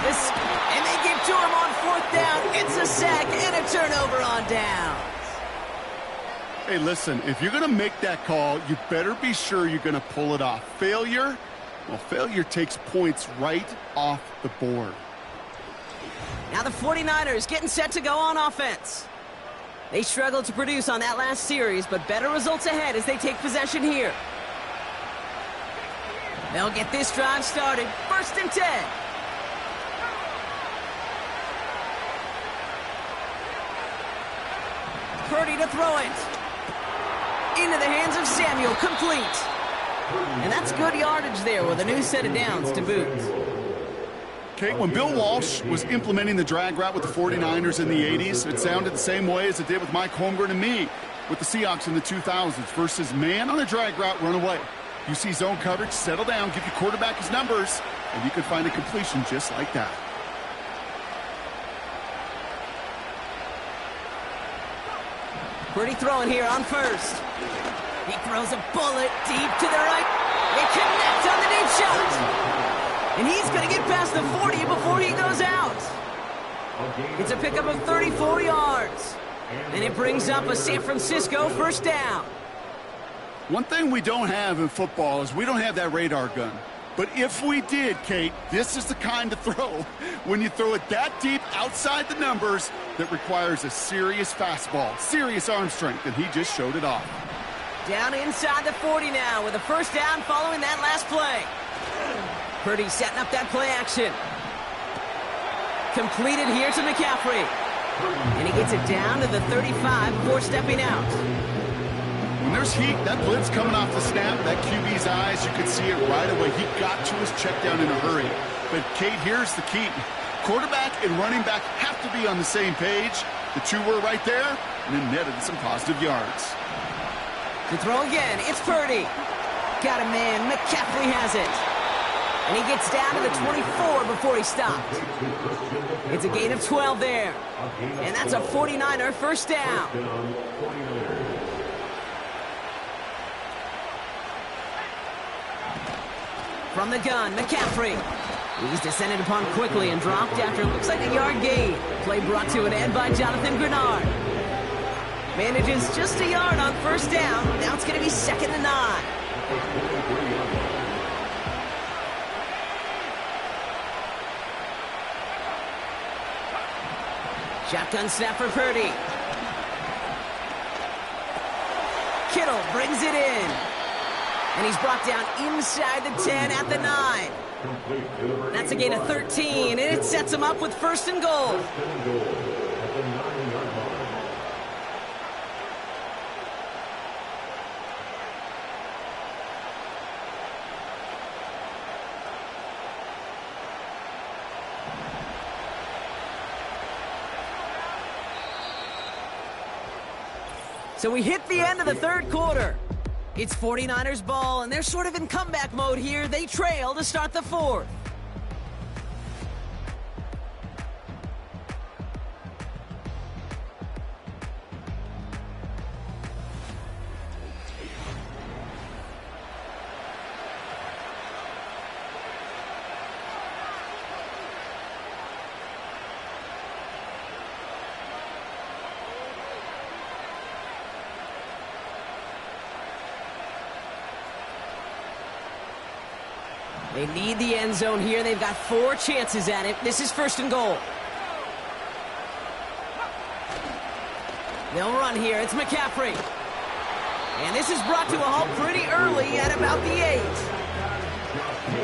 S2: And they give to him on 4th down. It's a sack and a turnover on downs.
S3: Hey, listen, if you're going to make that call, you better be sure you're going to pull it off. Failure, well, failure takes points right off the board.
S2: Now the 49ers getting set to go on offense. They struggled to produce on that last series, but better results ahead as they take possession here. They'll get this drive started. 1st and 10. Purdy to throw it. Into the hands of Samuel, complete. And that's good yardage there with a new set of downs to boot.
S3: Okay, when Bill Walsh was implementing the drag route with the 49ers in the 80s, it sounded the same way as it did with Mike Holmgren and me with the Seahawks in the 2000s versus man on a drag route, run away. You see zone coverage, settle down, give your quarterback his numbers, and you can find a completion just like that.
S2: Purdy throwing here on 1st. He throws a bullet deep to the right. They connect on the deep shot. And he's going to get past the 40 before he goes out. It's a pickup of 34 yards. And it brings up a San Francisco 1st down.
S3: One thing we don't have in football is we don't have that radar gun. But if we did, Kate, this is the kind of throw when you throw it that deep outside the numbers that requires a serious fastball, serious arm strength, and he just showed it off.
S2: Down inside the 40 now with a first down following that last play. Purdy setting up that play action. Completed here to McCaffrey. And he gets it down to the 35 before stepping out.
S3: When there's heat, that blitz coming off the snap, that QB's eyes, you could see it right away. He got to his check down in a hurry. But, Kate, here's the key. Quarterback and running back have to be on the same page. The two were right there, and then netted some positive yards.
S2: To throw again, it's Purdy. Got a man, McCaffrey has it. And he gets down to the 24 before he stopped. It's a gain of 12 there. And that's a 49er first down. From the gun, McCaffrey. He's descended upon quickly and dropped after it looks like a yard gain. Play brought to an end by Jonathan Grenard. Manages just a yard on first down. Now it's going to be 2nd and 9. Shotgun snap for Purdy. Kittle brings it in. And he's brought down inside the 10 at the 9. That's a gain of 13, and it sets him up with 1st and goal. So we hit the end of the 3rd quarter. It's 49ers ball, and they're sort of in comeback mode here. They trail to start the 4th. They need the end zone here. They've got 4 chances at it. This is 1st and goal. They'll run here. It's McCaffrey. And this is brought to a halt pretty early at about the 8.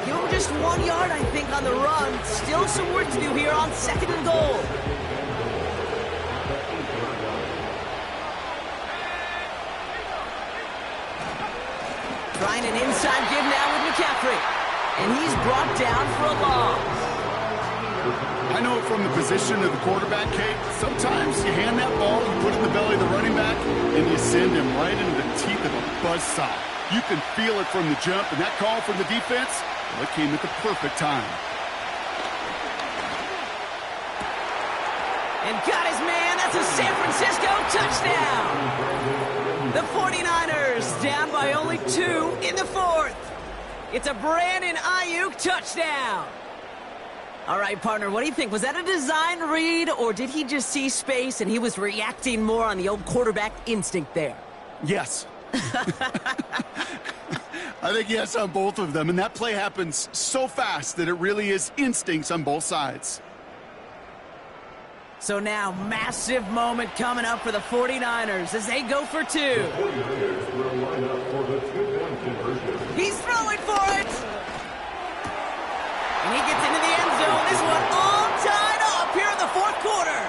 S2: Give him just 1 yard, I think, on the run. Still some work to do here on 2nd and goal. Trying an inside give now with McCaffrey. And he's brought down for a loss.
S3: I know from the position of the quarterback, Kate, sometimes you hand that ball, you put it in the belly of the running back, and you send him right into the teeth of a buzzsaw. You can feel it from the jump, and that call from the defense, well, it came at the perfect time.
S2: And got his man. That's a San Francisco touchdown. The 49ers down by only 2 in the 4th. It's a Brandon Ayuk touchdown. All right, partner, what do you think? Was that a design read, or did he just see space and he was reacting more on the old quarterback instinct there?
S3: Yes. I think yes on both of them, and that play happens so fast that it really is instincts on both sides.
S2: So now, massive moment coming up for the 49ers as they go for 2. He's throwing for it! And he gets into the end zone. This one all tied up here in the 4th quarter.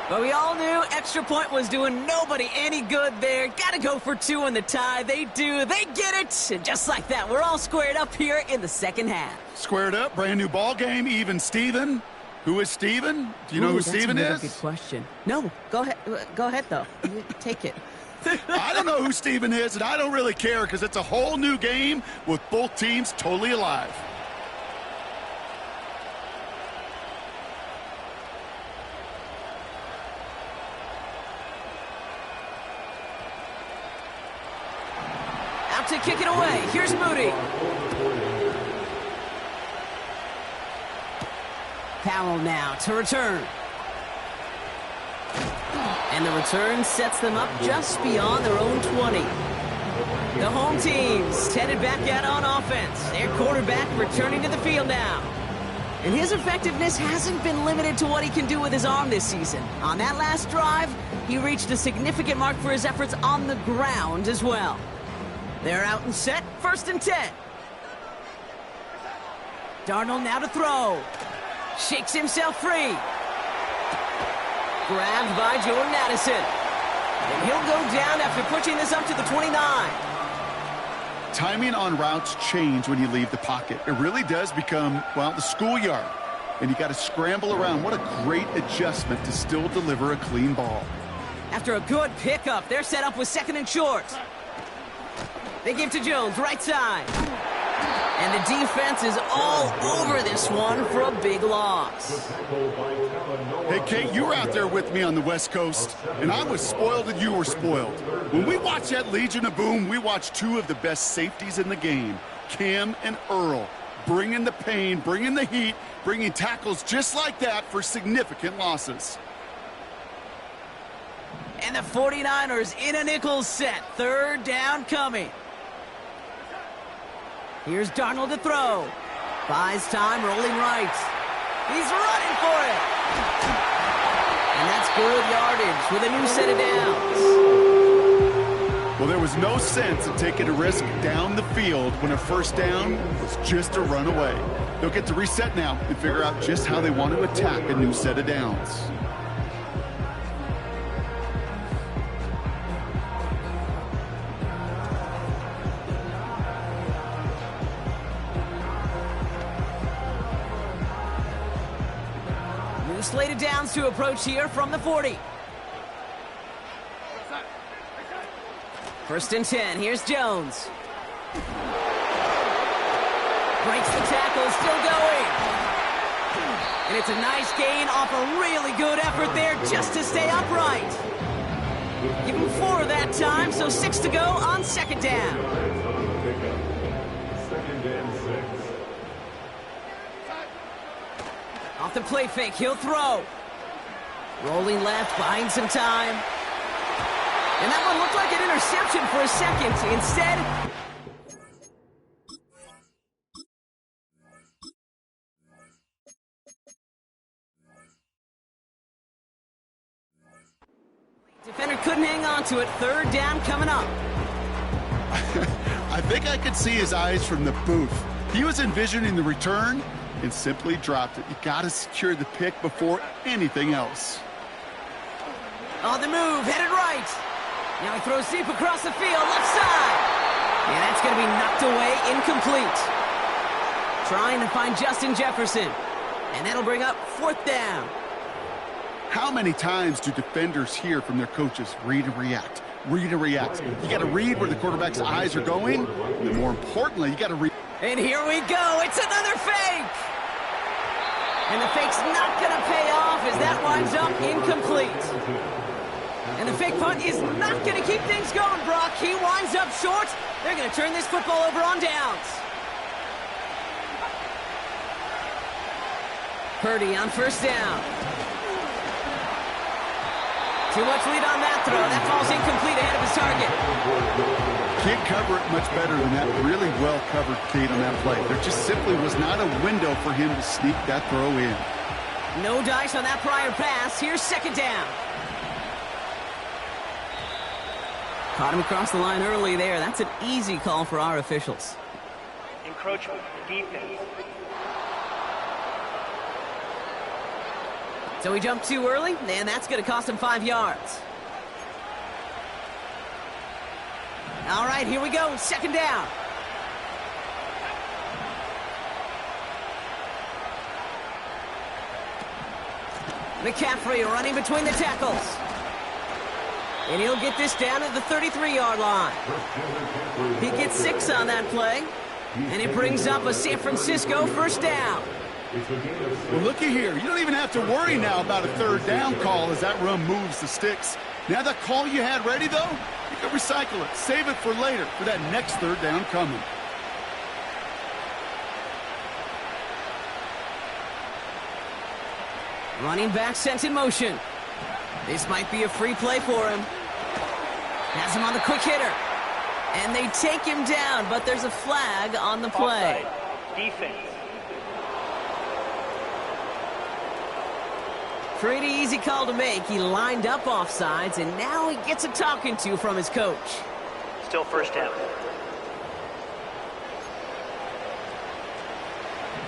S2: But we all knew extra point was doing nobody any good there. Got to go for 2 in the tie. They do. They get it. And just like that, we're all squared up here in the 2nd half.
S3: Squared up, brand new ball game, even Steven. Who is Steven? Do you know who Steven is?
S2: That's a good question. No, go ahead. Go ahead, though. Take it.
S3: I don't know who Steven is, and I don't really care because it's a whole new game with both teams totally alive.
S2: Out to kick it away. Here's Moody. Powell now to return. And the return sets them up just beyond their own 20. The home team's headed back out on offense. Their quarterback returning to the field now. And his effectiveness hasn't been limited to what he can do with his arm this season. On that last drive, he reached a significant mark for his efforts on the ground as well. They're out and set, 1st and 10. Darnold now to throw. Shakes himself free. Grabbed by Jordan Addison. And he'll go down after pushing this up to the 29.
S3: Timing on routes change when you leave the pocket. It really does become, well, the schoolyard. And you got to scramble around. What a great adjustment to still deliver a clean ball.
S2: After a good pickup, they're set up with 2nd and short. They give to Jones, right side. And the defense is all over this one for a big loss.
S3: Hey, Kate, you were out there with me on the West Coast, and I was spoiled and you were spoiled. When we watch that Legion of Boom, we watch 2 of the best safeties in the game, Cam and Earl, bringing the pain, bringing the heat, bringing tackles just like that for significant losses.
S2: And the 49ers in a nickel set, 3rd down coming. Here's Darnold to throw. Buys time, rolling right. He's running for it. And that's good yardage with a new set of downs.
S3: Well, there was no sense in taking a risk down the field when a 1st down was just a runaway. They'll get to reset now and figure out just how they want to attack a new set of downs.
S2: Slated downs to approach here from the 40. 1st and 10. Here's Jones. Breaks the tackle, still going. And it's a nice gain off a really good effort there just to stay upright. Give him 4 that time, so 6 to go on 2nd down.
S6: 2nd and 6.
S2: Off the play fake, he'll throw. Rolling left, buying some time. And that one looked like an interception for a second. Instead, defender couldn't hang on to it. 3rd down coming up.
S3: I think I could see his eyes from the booth. He was envisioning the return and simply dropped it. You got to secure the pick before anything else.
S2: On the move, headed right. Now he throws deep across the field, left side. And that's going to be knocked away, incomplete. Trying to find Justin Jefferson. And that'll bring up 4th down.
S3: How many times do defenders hear from their coaches, read and react, read and react? You got to read where the quarterback's eyes are going. And more importantly, you got to read.
S2: And here we go. It's another fake. And the fake's not going to pay off as that winds up incomplete. And the fake punt is not going to keep things going, Brock. He winds up short. They're going to turn this football over on downs. Purdy on 1st down. Too much lead on that throw. That falls incomplete ahead of his target.
S3: Can't cover it much better than that. Really well covered, Kate, on that play. There just simply was not a window for him to sneak that throw in.
S2: No dice on that prior pass. Here's 2nd down. Caught him across the line early there. That's an easy call for our officials.
S4: Encroachment, defense.
S2: So he jumped too early, and that's going to cost him 5 yards. All right, here we go. 2nd down. McCaffrey running between the tackles. And he'll get this down at the 33-yard line. He gets 6 on that play. And it brings up a San Francisco 1st down.
S3: Well, looky here. You don't even have to worry now about a 3rd down call as that run moves the sticks. Now that call you had ready, though, you can recycle it. Save it for later for that next 3rd down coming.
S2: Running back sent in motion. This might be a free play for him. Has him on the quick hitter. And they take him down, but there's a flag on the play.
S4: Offside. Defense.
S2: Pretty easy call to make. He lined up offsides, and now he gets a talking to from his coach.
S4: Still first down.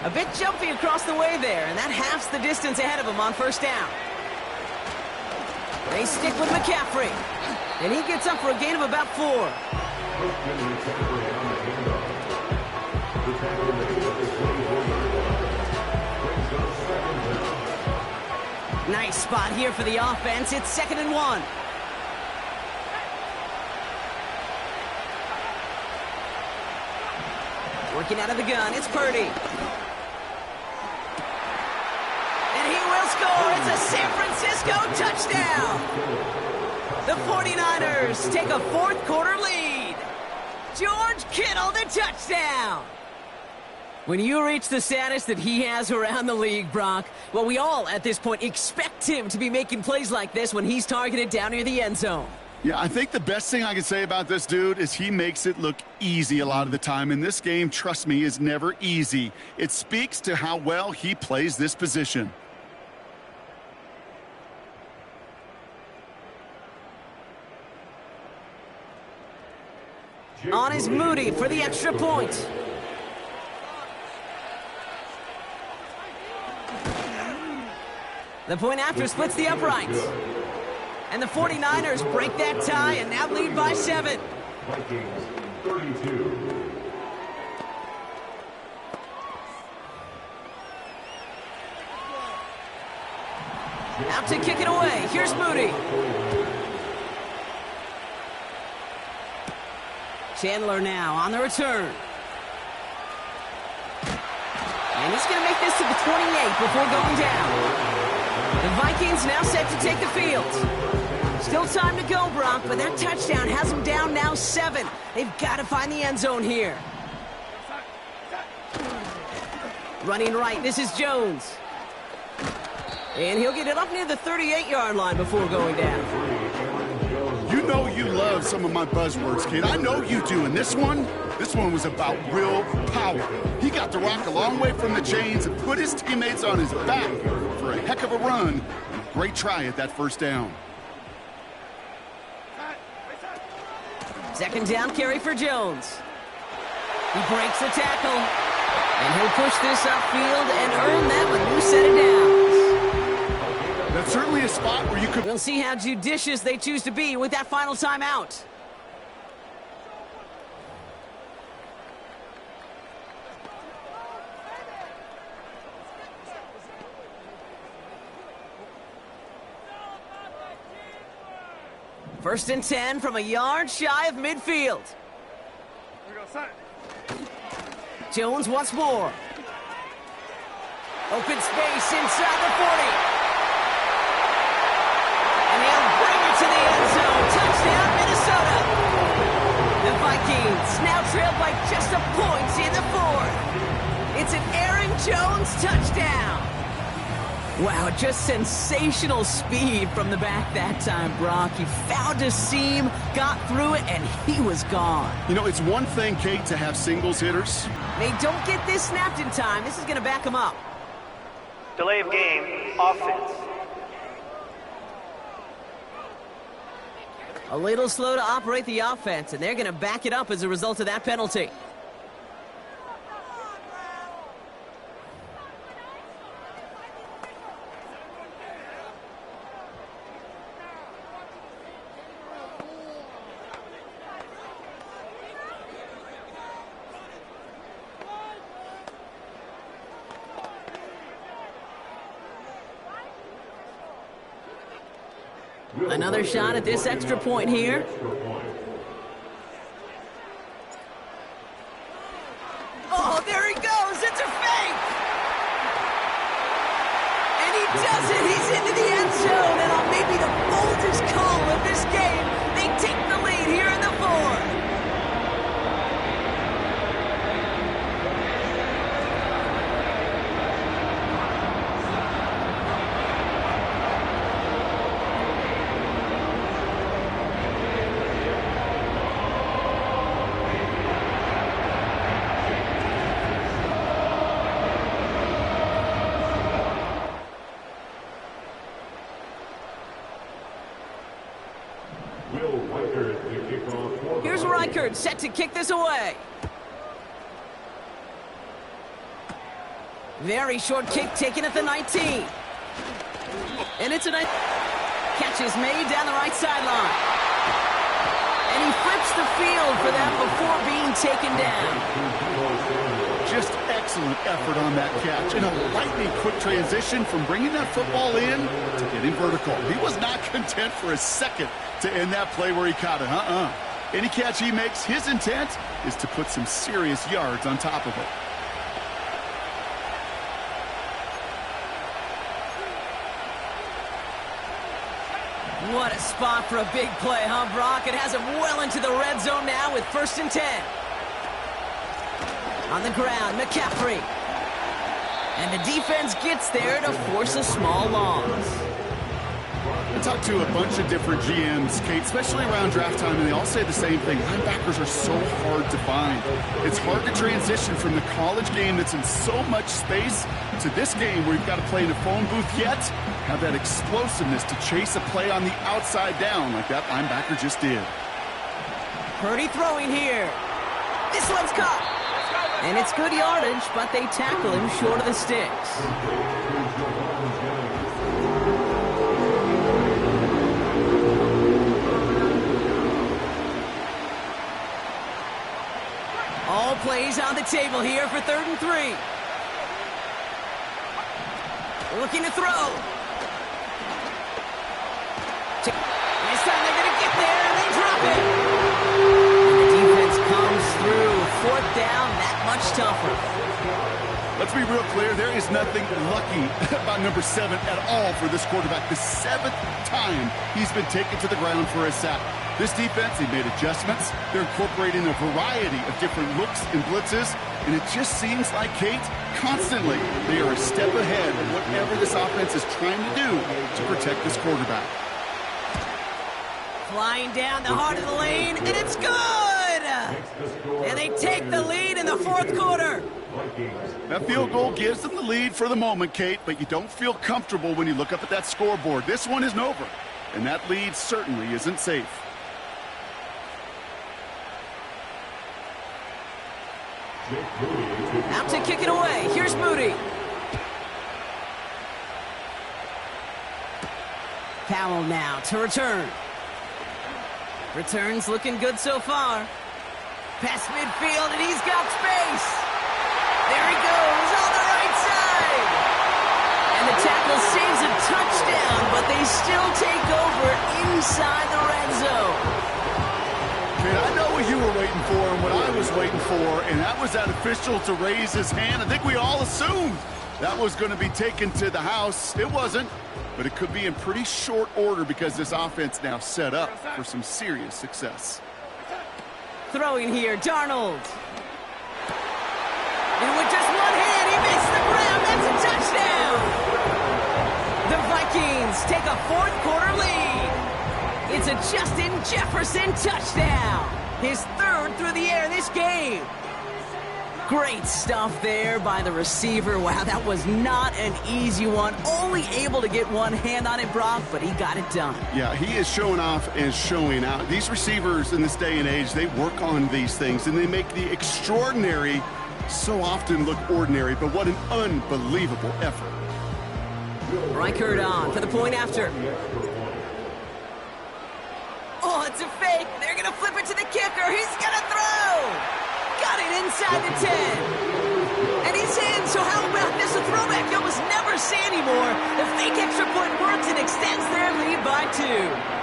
S2: A bit jumpy across the way there, and that halves the distance ahead of him on first down. They stick with McCaffrey, and he gets up for a gain of about 4. Nice spot here for the offense. It's 2nd and 1. Working out of the gun, it's Purdy. And he will score. It's a San Francisco touchdown. The 49ers take a fourth-quarter lead. George Kittle, the touchdown. When you reach the status that he has around the league, Brock, well, we all at this point expect him to be making plays like this when he's targeted down near the end zone.
S3: Yeah, I think the best thing I can say about this dude is he makes it look easy a lot of the time. And this game, trust me, is never easy. It speaks to how well he plays this position.
S2: On is Moody for the extra point. The point after splits the uprights. And the 49ers break that tie and now lead by 7.
S6: Vikings 32.
S2: Out to kick it away. Here's Moody. Chandler now on the return. And he's going to make this to the 28 before going down. The Vikings now set to take the field. Still time to go, Brock, but that touchdown has them down now 7. They've got to find the end zone here. Running right, this is Jones. And he'll get it up near the 38-yard line before going down.
S3: You know you love some of my buzzwords, kid. I know you do. And this one was about real power. He got the rock a long way from the chains and put his teammates on his back for a heck of a run. Great try at that first down.
S2: 2nd down carry for Jones. He breaks the tackle. And he'll push this upfield and earn that with new set of downs.
S3: That's certainly a spot where you could...
S2: We'll see how judicious they choose to be with that final timeout. First and 10 from a yard shy of midfield. Jones once more. Open space inside the 40. And he'll bring it to the end zone. Touchdown, Minnesota. The Vikings now trail by just a point in the 4th. It's an Aaron Jones touchdown. Wow, just sensational speed from the back that time, Brock. He found a seam, got through it, and he was gone.
S3: You know, it's one thing, Kate, to have singles hitters.
S2: They don't get this snapped in time. This is going to back him up.
S4: Delay of game. Offense.
S2: A little slow to operate the offense, and they're going to back it up as a result of that penalty. Another shot at this extra point here. Oh, there he goes. It's a fake. And he does it. He's into the end zone. And on maybe the boldest call of this game, they take the lead here in the 4th. Here's Reichert, set to kick this away. Very short kick taken at the 19. And it's a nice catch is made down the right sideline. And he flips the field for that before being taken down.
S3: Just excellent effort on that catch. And a lightning quick transition from bringing that football in to getting vertical. He was not content for a second to end that play where he caught it. Any catch he makes, his intent is to put some serious yards on top of it.
S2: What a spot for a big play, huh, Brock? It has him well into the red zone now with 1st and 10. On the ground, McCaffrey. And the defense gets there to force a small loss.
S3: I talked to a bunch of different GMs, Kate, especially around draft time, and they all say the same thing. Linebackers are so hard to find. It's hard to transition from the college game that's in so much space to this game where you've got to play in a phone booth, yet have that explosiveness to chase a play on the outside down like that linebacker just did.
S2: Purdy throwing here. This one's caught. And it's good yardage, but they tackle him short of the sticks. All plays on the table here for 3rd and 3. Looking to throw. This time they're going to get there and they drop it. And the defense comes through. 4th down, that much tougher.
S3: Let's be real clear. There is nothing lucky about number 7 at all for this quarterback. The 7th time he's been taken to the ground for a sack. This defense, they made adjustments. They're incorporating a variety of different looks and blitzes, and it just seems like, Kate, constantly they are a step ahead of whatever this offense is trying to do to protect this quarterback.
S2: Flying down the heart of the lane, and it's good! And they take the lead in the 4th quarter.
S3: That field goal gives them the lead for the moment, Kate, but you don't feel comfortable when you look up at that scoreboard. This one isn't over, and that lead certainly isn't safe.
S2: Out to kick it away. Here's Moody. Powell now to return. Returns looking good so far. Past midfield, and he's got space. There he goes on the right side. And the tackle saves a touchdown, but they still take over inside the red zone.
S3: I know what you were waiting for and what I was waiting for, and that was that official to raise his hand. I think we all assumed that was going to be taken to the house. It wasn't, but it could be in pretty short order because this offense now set up for some serious success.
S2: Throwing here, Darnold. And with just one hand, he makes the ground. That's a touchdown. The Vikings take a 4th quarter lead. It's a Justin Jefferson touchdown. His 3rd through the air this game. Great stuff there by the receiver. Wow, that was not an easy one. Only able to get one hand on it, Brock, but he got it done.
S3: Yeah, he is showing off and showing out. These receivers in this day and age, they work on these things, and they make the extraordinary so often look ordinary, but what an unbelievable effort.
S2: Reichert on for the point after. Oh, it's a fake. They're going to flip it to the kicker. He's going to throw. Got it inside the 10. And he's in. So how about this? A throwback you almost never see anymore. The fake extra point works and extends their lead by 2.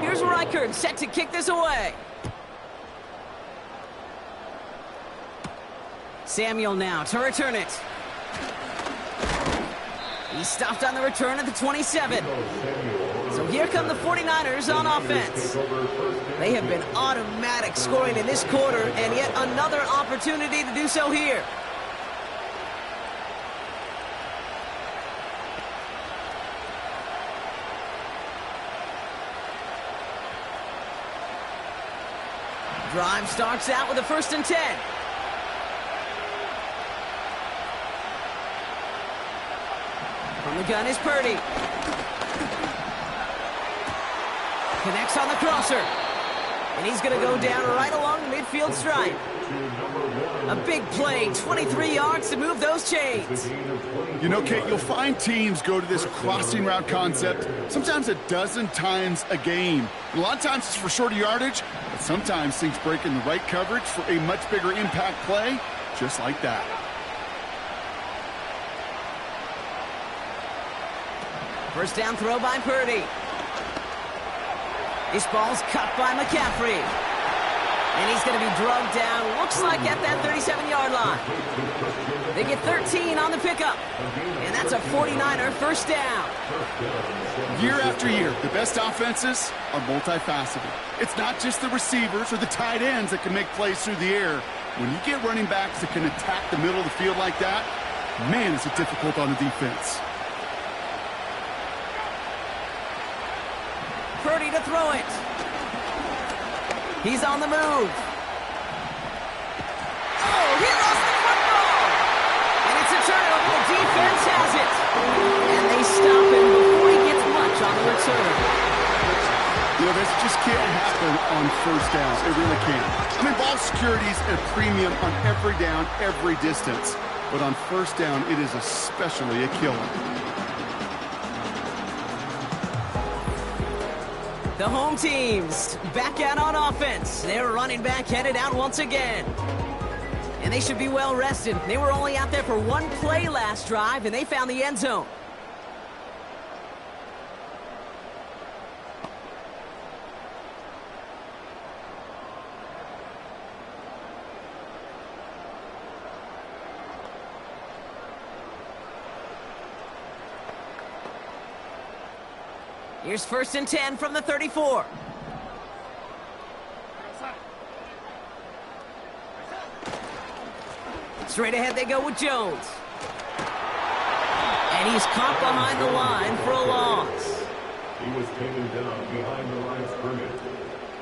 S2: Here's Reichert set to kick this away. Samuel now to return it. He stopped on the return at the 27. So here come the 49ers on offense. They have been automatic scoring in this quarter, and yet another opportunity to do so here. Drive starts out with a 1st and 10. From the gun is Purdy. Connects on the crosser. And he's going to go down right along the midfield stripe. A big play, 23 yards to move those chains.
S3: You know, Kate, you'll find teams go to this crossing route concept sometimes a dozen times a game. A lot of times it's for shorter yardage, but sometimes things break in the right coverage for a much bigger impact play, just like that.
S2: First down throw by Purdy. This ball's cut by McCaffrey. And he's going to be drugged down, looks like at that 37-yard line. They get 13 on the pickup. And that's a 49er first down.
S3: Year after year, the best offenses are multifaceted. It's not just the receivers or the tight ends that can make plays through the air. When you get running backs that can attack the middle of the field like that, man, is it difficult on the defense.
S2: Purdy to throw it. He's on the move. Oh, he lost the football. And it's a turnover. The defense has it. And they stop him before he gets much on the return.
S3: You know, this just can't happen on first down. It really can't. I mean, ball security's at a premium on every down, every distance. But on first down, it is especially a killer.
S2: The home teams back out on offense. Their running back headed out once again. And they should be well rested. They were only out there for one play last drive, and they found the end zone. Here's 1st and 10 from the 34. Straight ahead they go with Jones. And he's caught behind the line for a loss.
S6: He was taken down behind the line of scrimmage.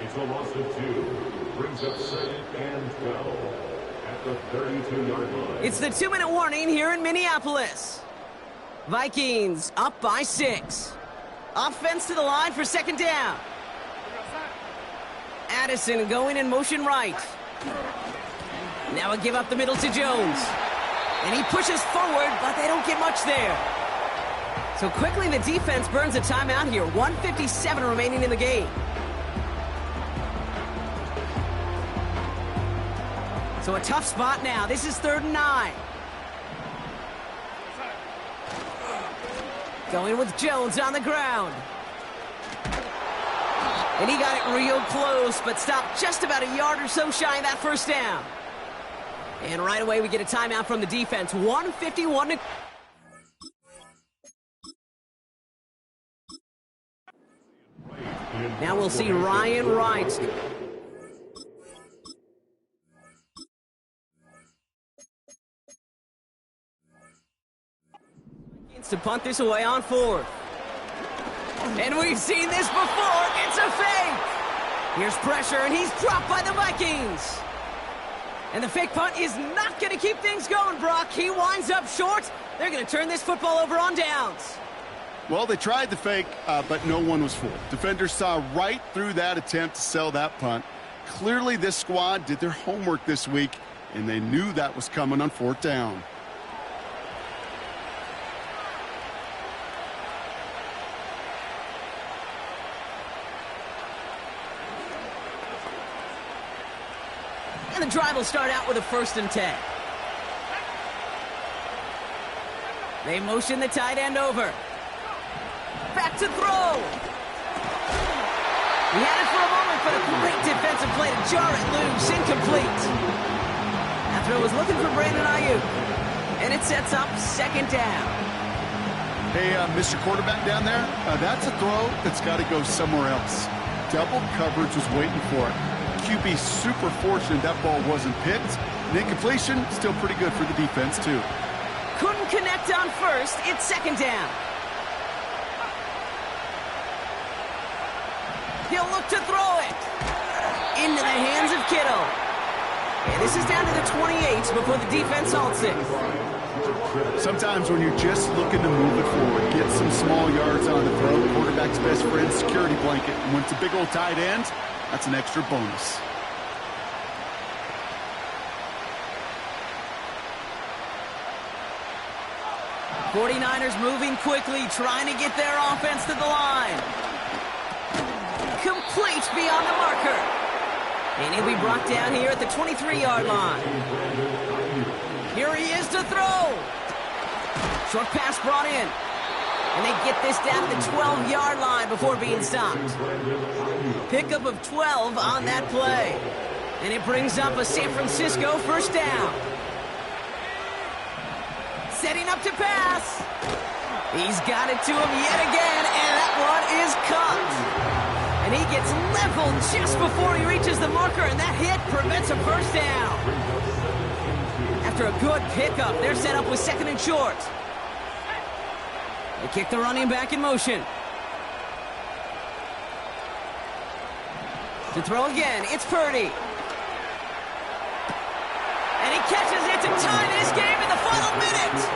S6: It's a loss of 2. Brings up 2nd and 12 at the 32-yard line.
S2: It's the 2-minute warning here in Minneapolis. Vikings up by 6. Offense to the line for 2nd down. Addison going in motion right. Now a give up the middle to Jones. And he pushes forward, but they don't get much there. So quickly the defense burns a timeout here. 1:57 remaining in the game. So a tough spot now. This is 3rd and 9. Going with Jones on the ground. And he got it real close, but stopped just about a yard or so shy of that 1st down. And right away we get a timeout from the defense. 1:51 to... Now we'll see Ryan Wright. To punt this away on 4th. And we've seen this before. It's a fake. Here's pressure, and he's dropped by the Vikings. And the fake punt is not going to keep things going, Brock. He winds up short. They're going to turn this football over on downs.
S3: Well, they tried the fake, but no one was fooled. Defenders saw right through that attempt to sell that punt. Clearly, this squad did their homework this week, and they knew that was coming on 4th down.
S2: And the drive will start out with a 1st and 10. They motion the tight end over. Back to throw. He had it for a moment, but a great defensive play to jar it loose. Incomplete. That throw was looking for Brandon Ayuk. And it sets up 2nd down.
S3: Hey, Mr. Quarterback down there, that's a throw that's got to go somewhere else. Double coverage was waiting for it. QB super fortunate that ball wasn't picked. And incompletion, still pretty good for the defense, too.
S2: Couldn't connect on first. It's second down. He'll look to throw it. Into the hands of Kittle. And this is down to the 28 before the defense halts it.
S3: Sometimes when you're just looking to move it forward, get some small yards on the throw, quarterback's best friend, security blanket. And when it's a big old tight end, that's an extra bonus.
S2: '49ers moving quickly, trying to get their offense to the line. Complete beyond the marker. And he'll be brought down here at the 23-yard line. Here he is to throw. Short pass brought in. And they get this down to the 12-yard line before being stopped. Pickup of 12 on that play. And it brings up a San Francisco first down. Setting up to pass. He's got it to him yet again, and that one is caught. And he gets leveled just before he reaches the marker, and that hit prevents a first down. After a good pickup, they're set up with second and short. They kick the running back in motion. To throw again, it's Purdy. And he catches it to tie this game in the final minute.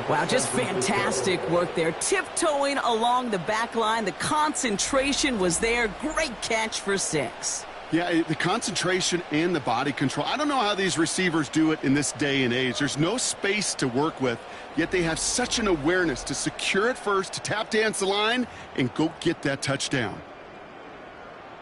S2: Wow, just fantastic work there. Tiptoeing along the back line. The concentration was there. Great catch for 6.
S3: Yeah, the concentration and the body control. I don't know how these receivers do it in this day and age. There's no space to work with, yet they have such an awareness to secure it first, to tap dance the line, and go get that touchdown.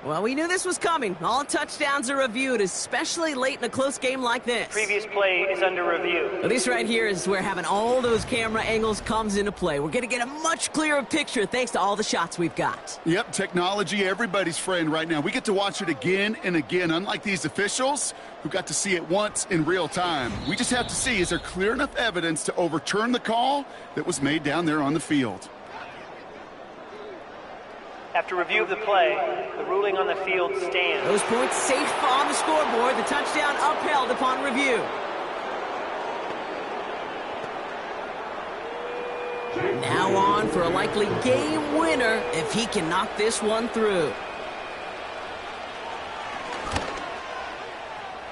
S2: Well, we knew this was coming. All touchdowns are reviewed, especially late in a close game like this.
S4: Previous play is under review.
S2: Well, this right here is where having all those camera angles comes into play. We're going to get a much clearer picture thanks to all the shots we've got.
S3: Yep, technology, everybody's friend right now. We get to watch it again and again, unlike these officials who got to see it once in real time. We just have to see, is there clear enough evidence to overturn the call that was made down there on the field?
S4: After review of the play, the ruling on the field stands.
S2: Those points safe on the scoreboard. The touchdown upheld upon review. Now on for a likely game winner if he can knock this one through.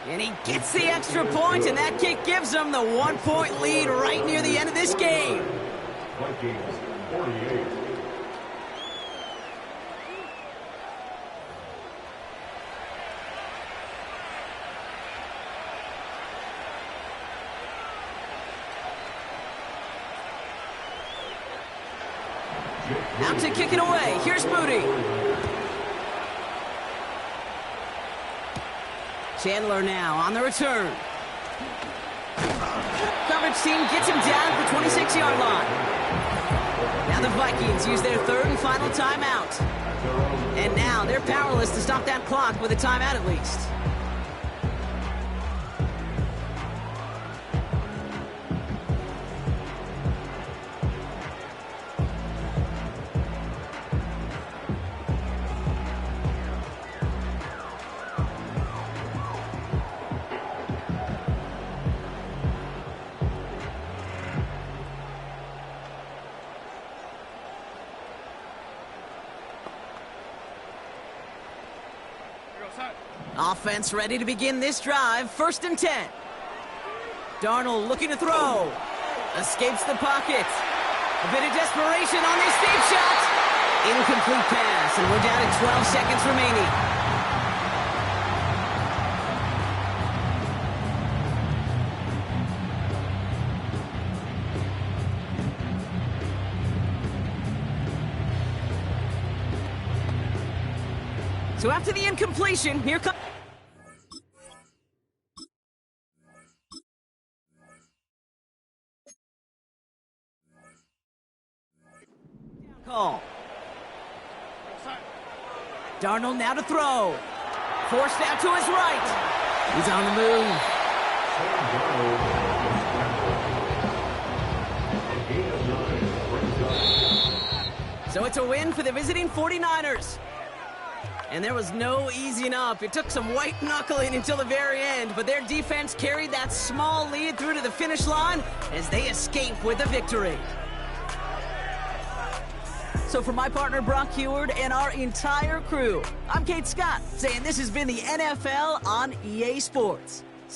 S2: And he gets the extra point, and that kick gives him the 1-point lead right near the end of this game.
S6: Vikings 48.
S2: Out to kick it away. Here's Moody. Chandler now on the return. Coverage team gets him down at the 26-yard line. Now the Vikings use their third and final timeout. And now they're powerless to stop that clock with a timeout at least. Offense ready to begin this drive. 1st and 10. Darnold looking to throw. Escapes the pocket. A bit of desperation on this deep shot. Incomplete pass, and we're down to 12 seconds remaining. So after the incompletion, here comes... call. Darnold now to throw. Forced out to his right. He's on the move. So it's a win for the visiting 49ers. And there was no easing up. It took some white knuckling until the very end, but their defense carried that small lead through to the finish line as they escape with a victory. So for my partner Brock Heward and our entire crew, I'm Kate Scott saying this has been the NFL on EA Sports.